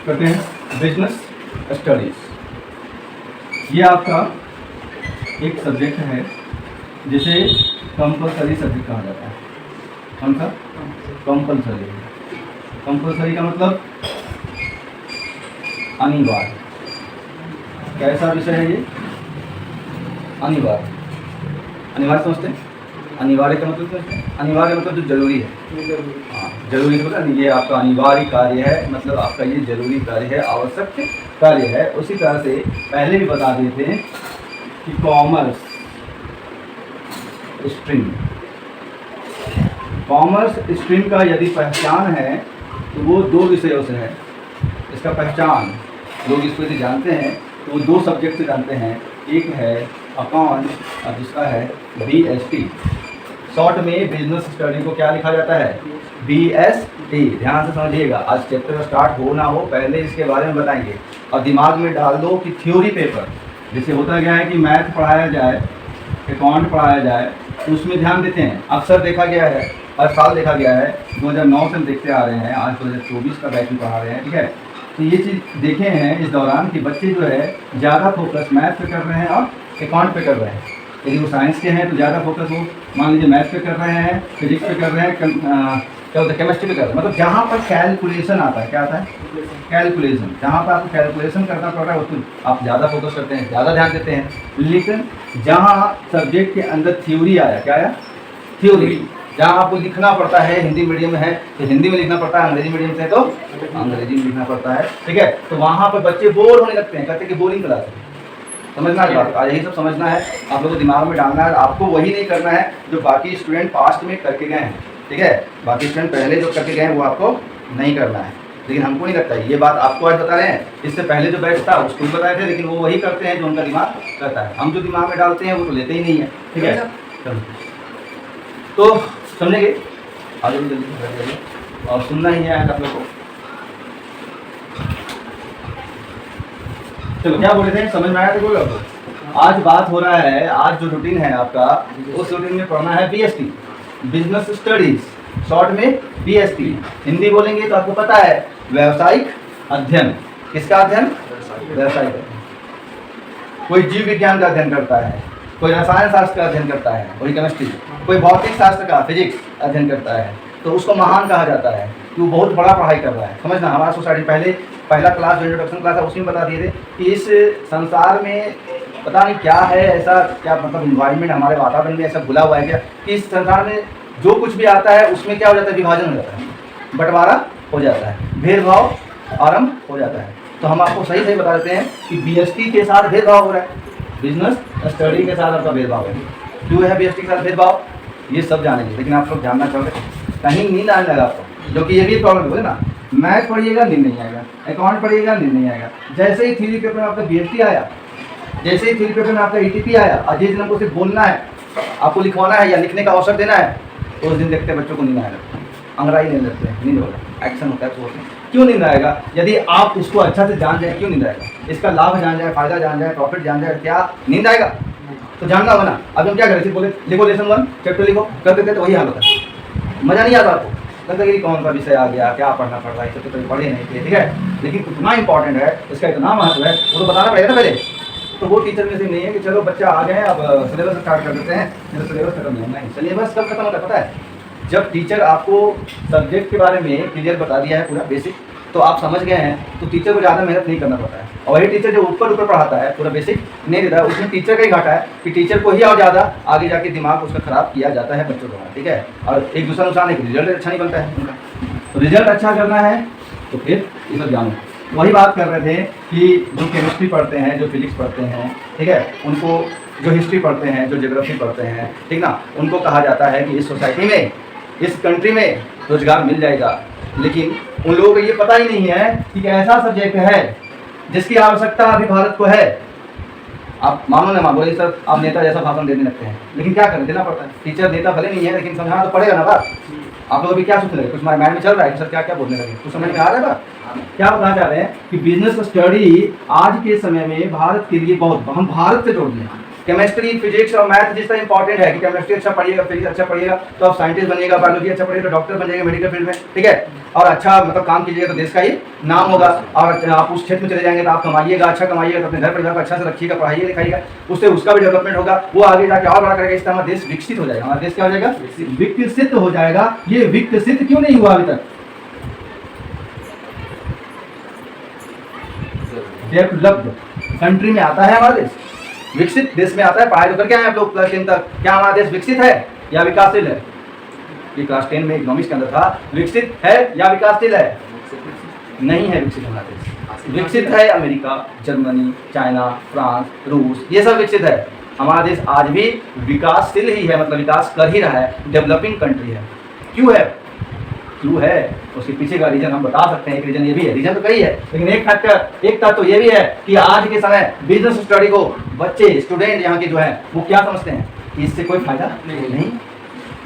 करते हैं business studies. ये आपका एक सब्जेक्ट है जिसे कंपलसरी सब्जेक्ट कहा जाता है। कौन सा? कंपलसरी। कंपलसरी का मतलब अनिवार्य। कैसा विषय है ये? अनिवार्य। अनिवार्य समझते हैं? अनिवार्य का मतलब समझते हैं? अनिवार्य मतलब जो जरूरी है। हाँ, जरूरी मतलब ये आपका अनिवार्य कार्य है, मतलब आपका ये जरूरी कार्य है, आवश्यक कार्य है। उसी तरह से पहले भी बता दिए थे कि कॉमर्स स्ट्रीम, कॉमर्स स्ट्रीम का यदि पहचान है तो वो दो विषयों से है। इसका पहचान लोग इसको यदि जानते हैं तो वो दो सब्जेक्ट से जानते हैं। एक है अकाउंट और दूसरा है BST। शॉर्ट में बिजनेस स्टडी को क्या लिखा जाता है? BST। ध्यान से समझिएगा, आज चैप्टर स्टार्ट हो ना हो पहले इसके बारे में बताएंगे और दिमाग में डाल दो कि थ्योरी पेपर जैसे होता गया है कि मैथ पढ़ाया जाए, अकाउंट पढ़ाया जाए, तो उसमें ध्यान देते हैं। अक्सर देखा गया है, हर साल देखा गया है, 2009 से हम देखते आ रहे हैं, आज 2024 का बैच में पढ़ा रहे हैं, ठीक है। तो ये चीज़ देखे हैं इस दौरान कि बच्चे जो है ज़्यादा फोकस मैथ पे कर रहे हैं और अकाउंट पे कर रहे हैं। यदि वो साइंस के हैं तो ज़्यादा फोकस वो मान लीजिए मैथ पे कर रहे हैं, फिजिक्स पे कर रहे हैं, क्या होता है केमिस्ट्री पे कर रहे हैं। मतलब जहाँ पर कैलकुलेशन आता है, क्या आता है? कैलकुलेशन। जहाँ पर आपको कैलकुलेशन करना पड़ रहा है उसमें आप ज़्यादा फोकस करते हैं, ज़्यादा ध्यान देते हैं। लेकिन जहाँ सब्जेक्ट के अंदर थ्योरी आया, क्या आया? थ्योरी। जहाँ आपको लिखना पड़ता है, हिंदी मीडियम में है तो हिंदी में लिखना पड़ता है, अंग्रेजी मीडियम से है तो अंग्रेजी में लिखना पड़ता है, ठीक है। तो वहाँ पर बच्चे बोर होने लगते हैं, कहते हैं कि बोरिंग क्लास है। समझना है बात, यही सब समझना है, आप लोगों को दिमाग में डालना है। आपको वही नहीं करना है जो बाकी स्टूडेंट पास्ट में करके गए हैं, ठीक है। बाकी स्टूडेंट पहले जो करके गए हैं वो आपको नहीं करना है, लेकिन हमको नहीं लगता है। ये बात आपको आज बता रहे हैं, इससे पहले जो बैच था उसको भी बताए थे, लेकिन वो वही करते हैं जो उनका दिमाग करता है। हम जो दिमाग में डालते हैं वो तो लेते ही नहीं है, ठीक है। तो समझेंगे आगे भी जल्दी और सुनना ही है आप लोग को। चलो क्या बोले थे, समझ में आया था? बोलो। आज बात हो रहा है, आज जो रूटीन है आपका उस रूटीन में पढ़ना है BST, बिजनेस स्टडीज, शॉर्ट में BST। हिंदी बोलेंगे तो आपको पता है व्यवसायिक अध्ययन। किसका अध्ययन? व्यवसायिक अध्ययन। कोई जीव विज्ञान का अध्ययन करता है, कोई रसायन शास्त्र का अध्ययन करता है, कोई केमिस्ट्री, कोई भौतिक शास्त्र का फिजिक्स अध्ययन करता है, तो उसको महान कहा जाता है कि वो बहुत बड़ा पढ़ाई कर रहा है। समझना, हमारा सोसाइटी पहला क्लास जो इंट्रोडक्शन क्लास है उसमें बता दिए थे कि इस संसार में पता नहीं क्या है, ऐसा क्या मतलब इन्वायरमेंट हमारे वातावरण में ऐसा भुला हुआ है क्या कि इस संसार में जो कुछ भी आता है उसमें क्या हो जाता है? विभाजन हो जाता है, बंटवारा हो जाता है, भेदभाव आरंभ हो जाता है। तो हम आपको सही सही बता देते हैं कि BST के साथ भेदभाव हो रहा है, बिजनेस स्टडी के साथ आपका भेदभाव है। क्यों है BST के साथ भेदभाव? ये सब जानेंगे, लेकिन आप लोग जानना चाहोगे कहीं नींद आने लगा आपको, जो कि ये भी प्रॉब्लम है ना। मैथ पढ़िएगा नींद नहीं आएगा, अकाउंट पढ़िएगा नींद नहीं आएगा। जैसे ही थ्योरी पेपर में आपका BST आया, जैसे ही थ्योरी पेपर में आपका ETP आया और जिस दिन हमको सिर्फ बोलना है, आपको लिखवाना है या लिखने का अवसर देना है, तो उस दिन देखते हैं बच्चों को नींद आने लगता है, अंग्राई लेने लगते हैं, नींद होगा, एक्शन होता है। तो क्यों नींद आएगा? यदि आप इसको अच्छा से जान जाए, क्यों नींद आएगा? इसका लाभ जान जाए, फायदा जान जाए, प्रॉफिट जान जाए, क्या नींद आएगा? तो जानना होगा ना। अब हम क्या करें, सिर्फ बोले लिखो लेसन 1 चैप्टर लिखो, कर देते तो वही हाल होता है, मज़ा नहीं आता आपको, लगता है कि कौन सा विषय आ गया, क्या पढ़ना पड़ रहा है, सब तो कभी पढ़े नहीं थे, ठीक है। लेकिन इतना इंपॉर्टेंट है, इसका इतना महत्व है, वो तो बताना पड़ेगा ना पहले। तो वो टीचर में से नहीं है कि चलो बच्चा आ गए अब सिलेबस स्टार्ट कर देते हैं, सिलेबस खत्म नहीं होना है। सिलेबस कब खत्म होता है पता है? जब टीचर आपको सब्जेक्ट के बारे में क्लियर बता दिया है पूरा बेसिक, तो आप समझ गए हैं, तो टीचर को ज़्यादा मेहनत नहीं करना पड़ता है। और वही टीचर जो ऊपर पढ़ाता है, पूरा बेसिक नहीं देता है, उसमें टीचर का ही घाटा है कि टीचर को ही और ज़्यादा आगे जाके दिमाग उसका ख़राब किया जाता है बच्चों द्वारा, ठीक है। और एक दूसरा नुकसान है कि रिजल्ट अच्छा नहीं बनता है उनका। तो रिजल्ट अच्छा करना है तो फिर ये सब जानो। वही बात कर रहे थे कि जो केमिस्ट्री पढ़ते हैं, जो फिजिक्स पढ़ते हैं, ठीक है, उनको जो हिस्ट्री पढ़ते हैं, जो ज्योग्राफी पढ़ते हैं, ठीक ना, उनको कहा जाता है कि इस सोसाइटी में, इस कंट्री में रोजगार मिल जाएगा। लेकिन उन लोगों को ये पता ही नहीं है कि ऐसा सब्जेक्ट है जिसकी आवश्यकता अभी भारत को है। आप मानो ना मानो, सर आप नेता जैसा भाषण देने लगते हैं, लेकिन क्या करें, देना पड़ता है। टीचर नेता भले नहीं है, लेकिन समझाना तो पड़ेगा ना बात। आप लोग अभी क्या सोचने लगे, कुछ माइंड में चल रहा है कि सर क्या क्या बोलने लगे, कुछ समझ में आ रहा है बात? क्या बताना चाह रहे हैं कि बिजनेस स्टडी आज के समय में भारत के लिए बहुत, हम भारत से जोड़ दिए, केमिस्ट्री, फिजिक्स और मैथ जिस तरह इंपॉर्टेंट है कि केमिस्ट्री अच्छा पढ़िएगा, फिजिक्स अच्छा पढ़िएगा तो आप साइंटिस्ट बनिएगा, बायोलॉजी अच्छा पढ़िएगा तो डॉक्टर बनिएगा मेडिकल फील्ड में, ठीक है। और अच्छा मतलब काम कीजिएगा तो देश का ही नाम होगा, और आप उस क्षेत्र में चले जाएंगे तो आप कमाइएगा, अच्छा कमाइएगा तो अपने घर परिवार को अच्छा से रखिएगा, पढ़ाइएगा लिखाइएगा, उससे उसका भी डेवलपमेंट होगा, वो आगे जाके और बड़ा करेगा, इस तरह हमारा देश विकसित हो जाएगा। हमारा देश क्या हो जाएगा? विकसित हो जाएगा। ये विकसित क्यों नहीं हुआ अभी तक? डेवलप्ड कंट्री में आता है हमारा देश, विकसित देश में आता है। पढ़ाई तो करके आए आप लोग क्लास 10 तक, क्या हमारा देश विकसित है या विकासशील है? ये क्लास 10 में इकोनॉमिक्स के अंदर था, विकसित है या विकासशील है? नहीं है विकसित हमारा देश। विकसित है अमेरिका, जर्मनी, चाइना, फ्रांस, रूस, ये सब विकसित है। हमारा देश आज भी विकासशील ही है, मतलब विकास कर ही रहा है, डेवलपिंग कंट्री है। क्यों है? क्यों है उसके पीछे का रीजन हम बता सकते हैं। एक रीजन ये भी है, रीजन तो कई है, लेकिन एक फैक्टर, एक तत्व तो ये भी है कि आज के समय बिजनेस स्टडी को बच्चे, स्टूडेंट यहाँ के जो है वो क्या समझते हैं कि इससे कोई फायदा नहीं।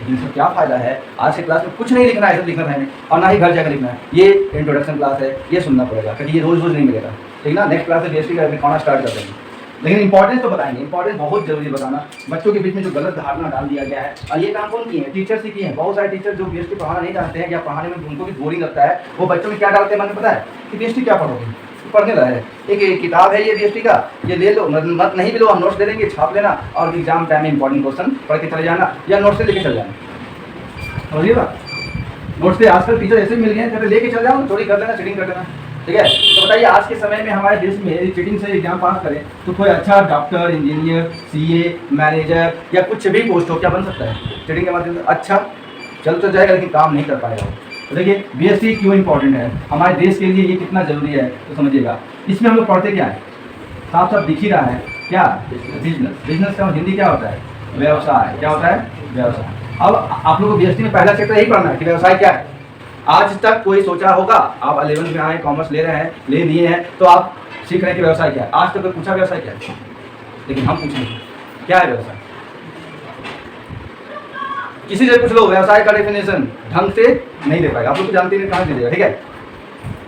इनसे क्या फायदा है? आज के क्लास में कुछ नहीं लिखना है, सब लिखना है और ना ही घर जाकर लिखना है। ये इंट्रोडक्शन क्लास है, ये सुनना पड़ेगा क्योंकि ये रोज रोज नहीं मिलेगा, ठीक ना। नेक्स्ट क्लास से बीएसटी का दिखाना स्टार्ट कर देंगे, लेकिन इंपॉर्टेंस तो बताएंगे। इंपॉर्टेंस बहुत जरूरी बताना, बच्चों के बीच में जो गलत धारणा डाल दिया गया है, और ये काम कौन किए हैं? टीचर्स ही किए हैं। बहुत सारे टीचर जो बीएसटी पढ़ाना नहीं जानते हैं या पढ़ाने में उनको भी बोरिंग लगता है, वो बच्चों में क्या डालते हैं मैंने पता है कि बीएसटी क्या पढ़ोगे, पढ़ने लगा है। एक किताब है ये बीएसटी का, ये ले लो, मत नहीं भी लो, हम नोट्स दे देंगे, छाप लेना और एग्जाम टाइम में इंपॉर्टेंट क्वेश्चन पढ़ के चले जाना या नोट्स से लेके चले जाना। समझिएगा, नोट्स से आजकल टीचर ऐसे मिल गए हैं, कहते लेके चल जाओ, चोरी कर लेना, चीटिंग कर लेना, ठीक है। तो बताइए आज के समय में हमारे देश में चीटिंग से एग्जाम पास करें तो कोई अच्छा डॉक्टर, इंजीनियर, सीए, मैनेजर या कुछ भी पोस्ट हो क्या बन सकता है चीटिंग के माध्यम से? अच्छा चल तो जाएगा लेकिन काम नहीं कर पाएगा। तो देखिए बीएसटी क्यों इंपॉर्टेंट है हमारे देश के लिए, ये कितना जरूरी है तो समझिएगा। इसमें हम लोग पढ़ते क्या है? साफ साफ दिख ही रहा है क्या? बिजनेस। बिजनेस का हिंदी क्या होता है? व्यवसाय। क्या होता है? व्यवसाय। अब आप लोग को बीएसटी में पहला चैप्टर यही पढ़ना है कि व्यवसाय क्या है। आज तक कोई सोचा होगा, आप 11th में आए, कॉमर्स ले रहे हैं, ले लिए हैं, तो आप सीख रहे हैं कि व्यवसाय क्या है। आज तक कोई पूछा व्यवसाय क्या है? लेकिन हम पूछेंगे क्या है व्यवसाय। किसी से पूछ लो व्यवसाय का डेफिनेशन, ढंग से नहीं दे पाएगा। आप लोग तो जानते हैं कहाँ से देगा, ठीक है।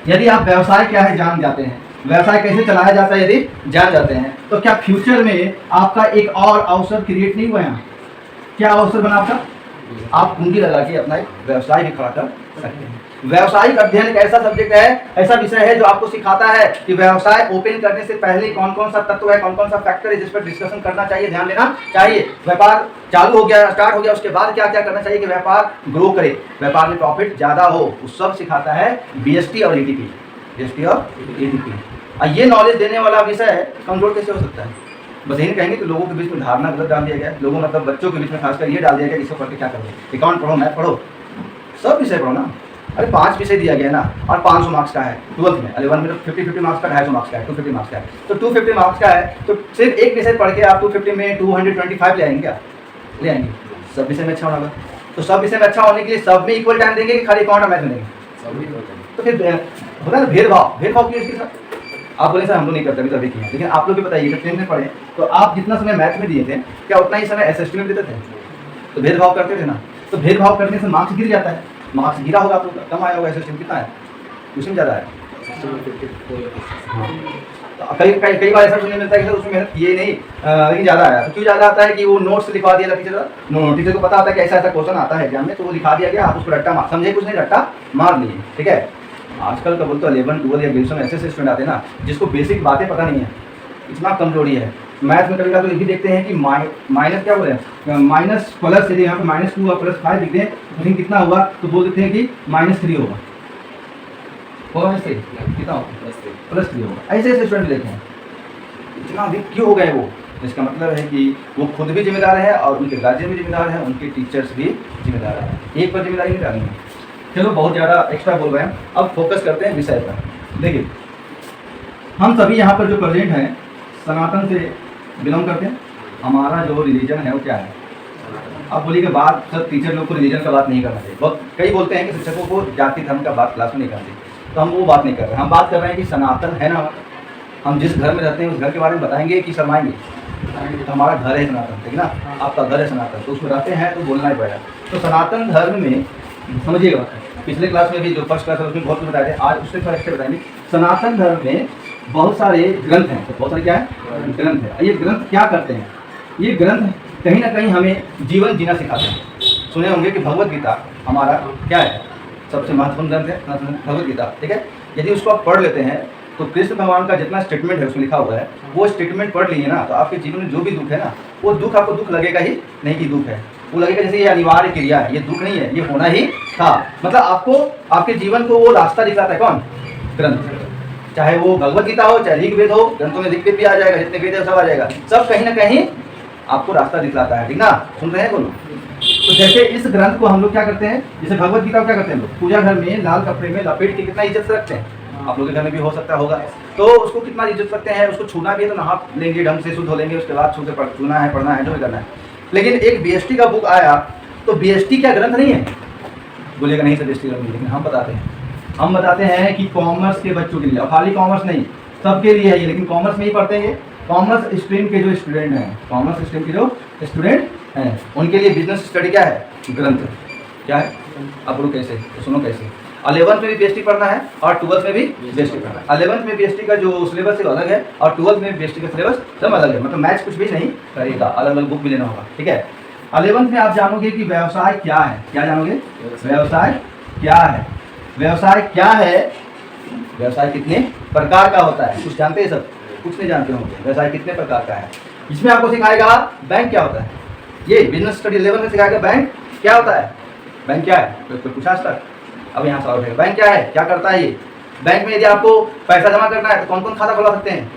यदि आप व्यवसाय क्या है जान जाते हैं, व्यवसाय कैसे चलाया जाता है यदि जान जाते हैं, तो क्या फ्यूचर में आपका एक और अवसर क्रिएट नहीं हुआ है? क्या अवसर बना आपका? आप कुंडी लगा के अपना एक व्यवसाय भी खड़ा कर सकते हैं। व्यवसायिक अध्ययन एक ऐसा सब्जेक्ट है, ऐसा विषय है जो आपको सिखाता है कि व्यवसाय ओपन करने से पहले कौन कौन सा तत्व है, कौन कौन सा फैक्टर है जिस पर डिस्कशन करना चाहिए, ध्यान देना चाहिए। व्यापार चालू हो गया, स्टार्ट हो गया, उसके बाद क्या क्या करना चाहिए कि व्यापार ग्रो करे, व्यापार में प्रॉफिट ज्यादा हो, उस सब सिखाता है बीएसटी और एटीपी। बीएसटी और एटीपी, ये नॉलेज देने वाला विषय कमजोर कैसे हो सकता है? बस यही कहेंगे कि लोगों के बीच में धारणा गलत डाल दिया गया है। लोगों मतलब बच्चों के बीच में खासकर ये डाल दिया गया कि इसको पढ़ के क्या करोगे, अकाउंट पढ़ो, मैथ पढ़ो, सब विषय पढ़ो ना। अरे 5 विषय दिया गया है ना, और 500 मार्क्स का है 12th में, 11 में तो 50 मार्क्स का, 250 मार्क्स का है, 250 मार्क्स का है। तो 250 मार्क्स का है तो सिर्फ एक विषय पढ़ के आप 250 में 225 ले आएंगे क्या? ले आएंगे। सब विषय में अच्छा होगा तो सब विषय में अच्छा होने के लिए सब में इक्वल टाइम देंगे कि खाली अकाउंट और मैथ में देंगे? तो फिर होता है भेदभाव। भेदभाव क्यों इसके साथ? आप बोले सर हम लोग नहीं करते, अभी तो अभी किए, लेकिन आप लोग भी बताइए जब 10th में पढ़े तो आप जितना समय मैथ में दिए थे क्या उतना ही समय एसएसटी में देते थे? तो भेदभाव करते थे ना। तो भेदभाव करने से मार्क्स गिर जाता है। मार्क्स गिरा होगा आप लोग का, कम आया होगा। एसएसटी में कितना है? उसमें ज़्यादा है। तो कई बार ऐसा सुनने मिलता है कि सर उसमें मेहनत किए नहीं लेकिन ज़्यादा आया। तो क्यों ज़्यादा आता है कि वो नोट्स लिखवा दिया था टीचर, टीचर को पता होता है कि ऐसा ऐसा क्वेश्चन आता है एग्जाम में, तो वो लिखा दिया गया, आप उसको रट्टा मार समझे, कुछ नहीं रट्टा मार लिए, ठीक है। आजकल का बोल तो 11, 12 या 12 में ऐसे स्टूडेंट आते हैं ना जिसको बेसिक बातें पता नहीं है, इतना कमजोरी है। मैथ में कभी कभी तो ये भी देखते हैं कि माइनस क्या बोले, माइनस प्लस, यदि यहाँ पे -2 और +5 लिखते हैं तो कितना हुआ, तो बोल देते हैं कि -3 होगा। कितना होगा? +3 होगा। ऐसे ऐसे स्टूडेंट देखे हैं, इतना अधिक क्यों हो गए वो? इसका मतलब है कि वो खुद भी जिम्मेदार है और उनके गार्जियन भी जिम्मेदार है, उनके टीचर्स भी जिम्मेदार है। एक पर जिम्मेदारी नहीं डालनी है। चलो बहुत ज़्यादा एक्स्ट्रा बोल रहे हैं, अब फोकस करते हैं विषय पर। देखिए हम सभी यहाँ पर जो प्रेजेंट हैं सनातन से बिलोंग करते हैं। हमारा जो रिलीजन है वो क्या है? अब बोलिए बात सब टीचर लोग को रिलीजन का बात नहीं करना चाहिए। बहुत कई बोलते हैं कि शिक्षकों को जाति धर्म का बात क्लास में नहीं करना चाहिए, तो हम वो बात नहीं कर रहे हैं। हम बात कर रहे हैं कि सनातन है ना, हम जिस घर में रहते हैं उस घर के बारे में बताएंगे कि शर्माएंगे? तो हमारा घर है सनातन, ठीक ना, आपका घर है सनातन, तो उसमें रहते हैं तो बोलना ही पड़ेगा। तो सनातन धर्म में समझिएगा, पिछले क्लास में भी जो फर्स्ट क्लास है उसमें बहुत कुछ बताए थे, आज उससे थोड़ा एक्स्ट्रा बताएंगे। सनातन धर्म में बहुत सारे ग्रंथ हैं। तो बहुत सारे क्या है? ग्रंथ है। ये ग्रंथ क्या करते हैं? ये ग्रंथ कहीं ना कहीं हमें जीवन जीना सिखाते हैं। सुने होंगे कि भगवत गीता हमारा क्या है, सबसे महत्वपूर्ण ग्रंथ है भगवत गीता, ठीक है। यदि उसको आप पढ़ लेते हैं तो कृष्ण भगवान का जितना स्टेटमेंट है उसमें लिखा हुआ है, वो स्टेटमेंट पढ़ लिए ना तो आपके जीवन में जो भी दुख है ना, वो दुख आपको दुख लगेगा ही नहीं कि दुख है, वो लगेगा जैसे ये अनिवार्य क्रिया है, ये दुख नहीं है, ये होना ही था। मतलब आपको आपके जीवन को वो रास्ता दिखलाता है कौन? ग्रंथ। चाहे वो भगवत गीता हो, चाहे ऋग्वेद हो, ग्रंथों में ऋग्वेद भी आ जाएगा, जितने वेद है सब आ जाएगा, सब कहीं ना कहीं आपको रास्ता दिखलाता है, ठीक ना। सुन रहे हैं बोलो। तो जैसे इस ग्रंथ को हम लोग क्या करते हैं, जैसे भगवत गीता को क्या करते हैं लोग, पूजा घर में लाल कपड़े में लपेट के कितना इज्जत से रखते हैं। आप लोगों के घर में भी हो सकता होगा, तो उसको कितना इज्जत रखते हैं, उसको छूना भी है तो नहा लेंगे, ढंग से शुद्ध हो लेंगे, उसके बाद छू के छूना है, पढ़ना है, जो भी करना है। लेकिन एक बीएसटी का बुक आया, तो बीएसटी क्या ग्रंथ नहीं है? बोलेगा नहीं सर बीएसटी ग्रंथ नहीं, लेकिन हम बताते हैं कि कॉमर्स के बच्चों के लिए, और खाली कॉमर्स नहीं, सबके लिए है ये, लेकिन कॉमर्स में ही पढ़ते हैं। कॉमर्स स्ट्रीम के जो स्टूडेंट हैं, कॉमर्स स्ट्रीम के जो स्टूडेंट हैं, उनके लिए बिजनेस स्टडी क्या है? ग्रंथ। क्या है? अब बोलो कैसे, तो सुनो कैसे। 11th में भी बीएसटी पढ़ना है और 12th में भी बीएसटी पढ़ना है। 11th में बीएसटी का जो सिलेबस है अलग है और 12th में बीएसटी का सिलेबस सब अलग है, मतलब मैच कुछ भी नहीं करेगा, अलग अलग बुक भी लेना होगा, ठीक है। 11th में आप जानोगे कि व्यवसाय क्या है। क्या जानोगे? व्यवसाय क्या है। व्यवसाय क्या है, व्यवसाय कितने प्रकार का होता है, कुछ जानते हैं सब? कुछ नहीं जानते होंगे। व्यवसाय कितने प्रकार का है, इसमें आपको सिखाएगा बैंक क्या होता है। ये बिजनेस स्टडी 11 में सिखाएगा बैंक क्या होता है। बैंक क्या है तो पूछा आज तक, अब यहाँ सवाल उठेगा, बैंक क्या है, क्या करता है ये। बैंक में यदि आपको पैसा जमा करना है तो कौन कौन खाता खुला सकते हैं?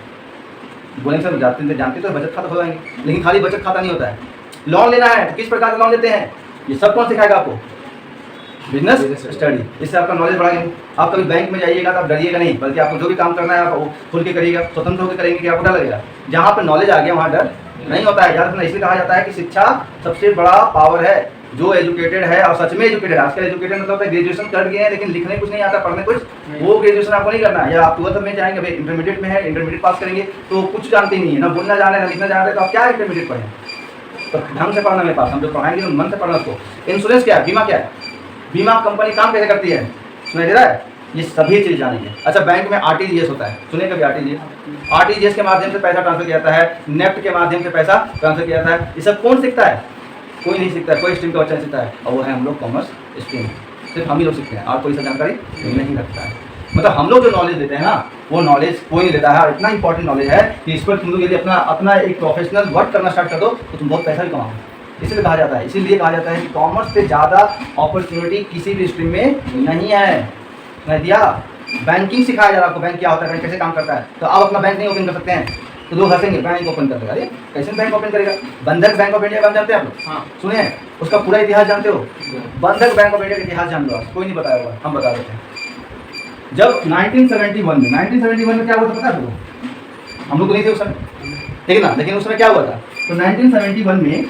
बोलेंगे सर जानते तो बचत खाता खुलाएंगे, लेकिन खाली बचत खाता नहीं होता है। लोन लेना है तो किस प्रकार का लोन लेते हैं, ये सब कौन सिखाएगा आपको? Business study. इससे आपका नॉलेज बढ़ाएंगे। आप कभी बैंक में जाइएगा तो आप डरिएगा नहीं, बल्कि आपको जो भी काम करना है आप खुल के करिएगा, स्वतंत्र होकर करेंगे कि आपको डर लगेगा। जहाँ पर नॉलेज आ गया वहाँ डर नहीं होता है। ज़्यादातर इसलिए कहा जाता है कि शिक्षा सबसे बड़ा पावर है। जो एजुकेटेड है और सच में एजुकेटेड, आजकल एजुकेटेड मतलब ग्रेजुएशन कर गए हैं लेकिन लिखने कुछ नहीं आता, पढ़ने कुछ, वो ग्रेजुएशन आपको नहीं करना है। या आप 12th में जाएंगे, भाई इंटरमीडिएट में है, इंटरमीडिएट पास करेंगे तो कुछ जानते ही नहीं है, ना बोलना जान रहे ना लिखना जान रहे, तो आप क्या इंटरमीडिएट पढ़ें? तो ढंग से पढ़ना मेरे पास, हम जो पढ़ाएंगे तो मन से पढ़ना उसको। इंश्योरेंस क्या है, बीमा क्या है, बीमा कंपनी काम कैसे करती है, सुनाई दे रहा है, ये सभी चीज़ जानेंगे। अच्छा, बैंक में आरटीजीएस होता है, सुनिए कभी आरटीजीएस के माध्यम से पैसा ट्रांसफर किया जाता है, नेफ्ट के माध्यम से पैसा ट्रांसफर किया जाता है। ये सब कौन सीखता है? कोई नहीं सीखता है, कोई स्ट्रीम का बच्चा नहीं सीखता है, और वो है हम लोग कॉमर्स स्ट्रीम, सिर्फ हम ही लोग सीखते हैं और कोई सा जानकारी नहीं रखता है। मतलब हम लोग जो नॉलेज देते हैं ना, वो नॉलेज कोई नहीं देता है, और इतना इंपॉर्टेंट नॉलेज है कि इस पर तुम लोग यदि अपना एक प्रोफेशनल वर्क करना स्टार्ट कर दो तो तुम बहुत पैसा भी कमाओगे। इसलिए कहा जाता है, इसीलिए कहा जाता है कि कॉमर्स से ज़्यादा अपॉर्चुनिटी किसी भी स्ट्रीम में नहीं है। मैं दिया बैंकिंग सिखाया जा रहा है आपको, बैंक क्या होता है, बैंक कैसे काम करता है। तो आप अपना बैंक नहीं ओपन कर सकते हैं तो लोग हंसेंगे, बैंक ओपन कर देगा, अरे कैसे बैंक ओपन करेगा। बंधक बैंक ऑफ इंडिया का जानते हैं आप लोग? हाँ सुने हैं, उसका पूरा इतिहास जानते हो? बंधक बैंक ऑफ इंडिया का इतिहास जान लो आप, कोई नहीं बताया होगा, हम बता देते हैं। जब 1971 में क्या हुआ था पता है आपको? हम लोग तो नहीं थे उस समय, ठीक है ना, लेकिन उस समय क्या हुआ था, तो 1971 में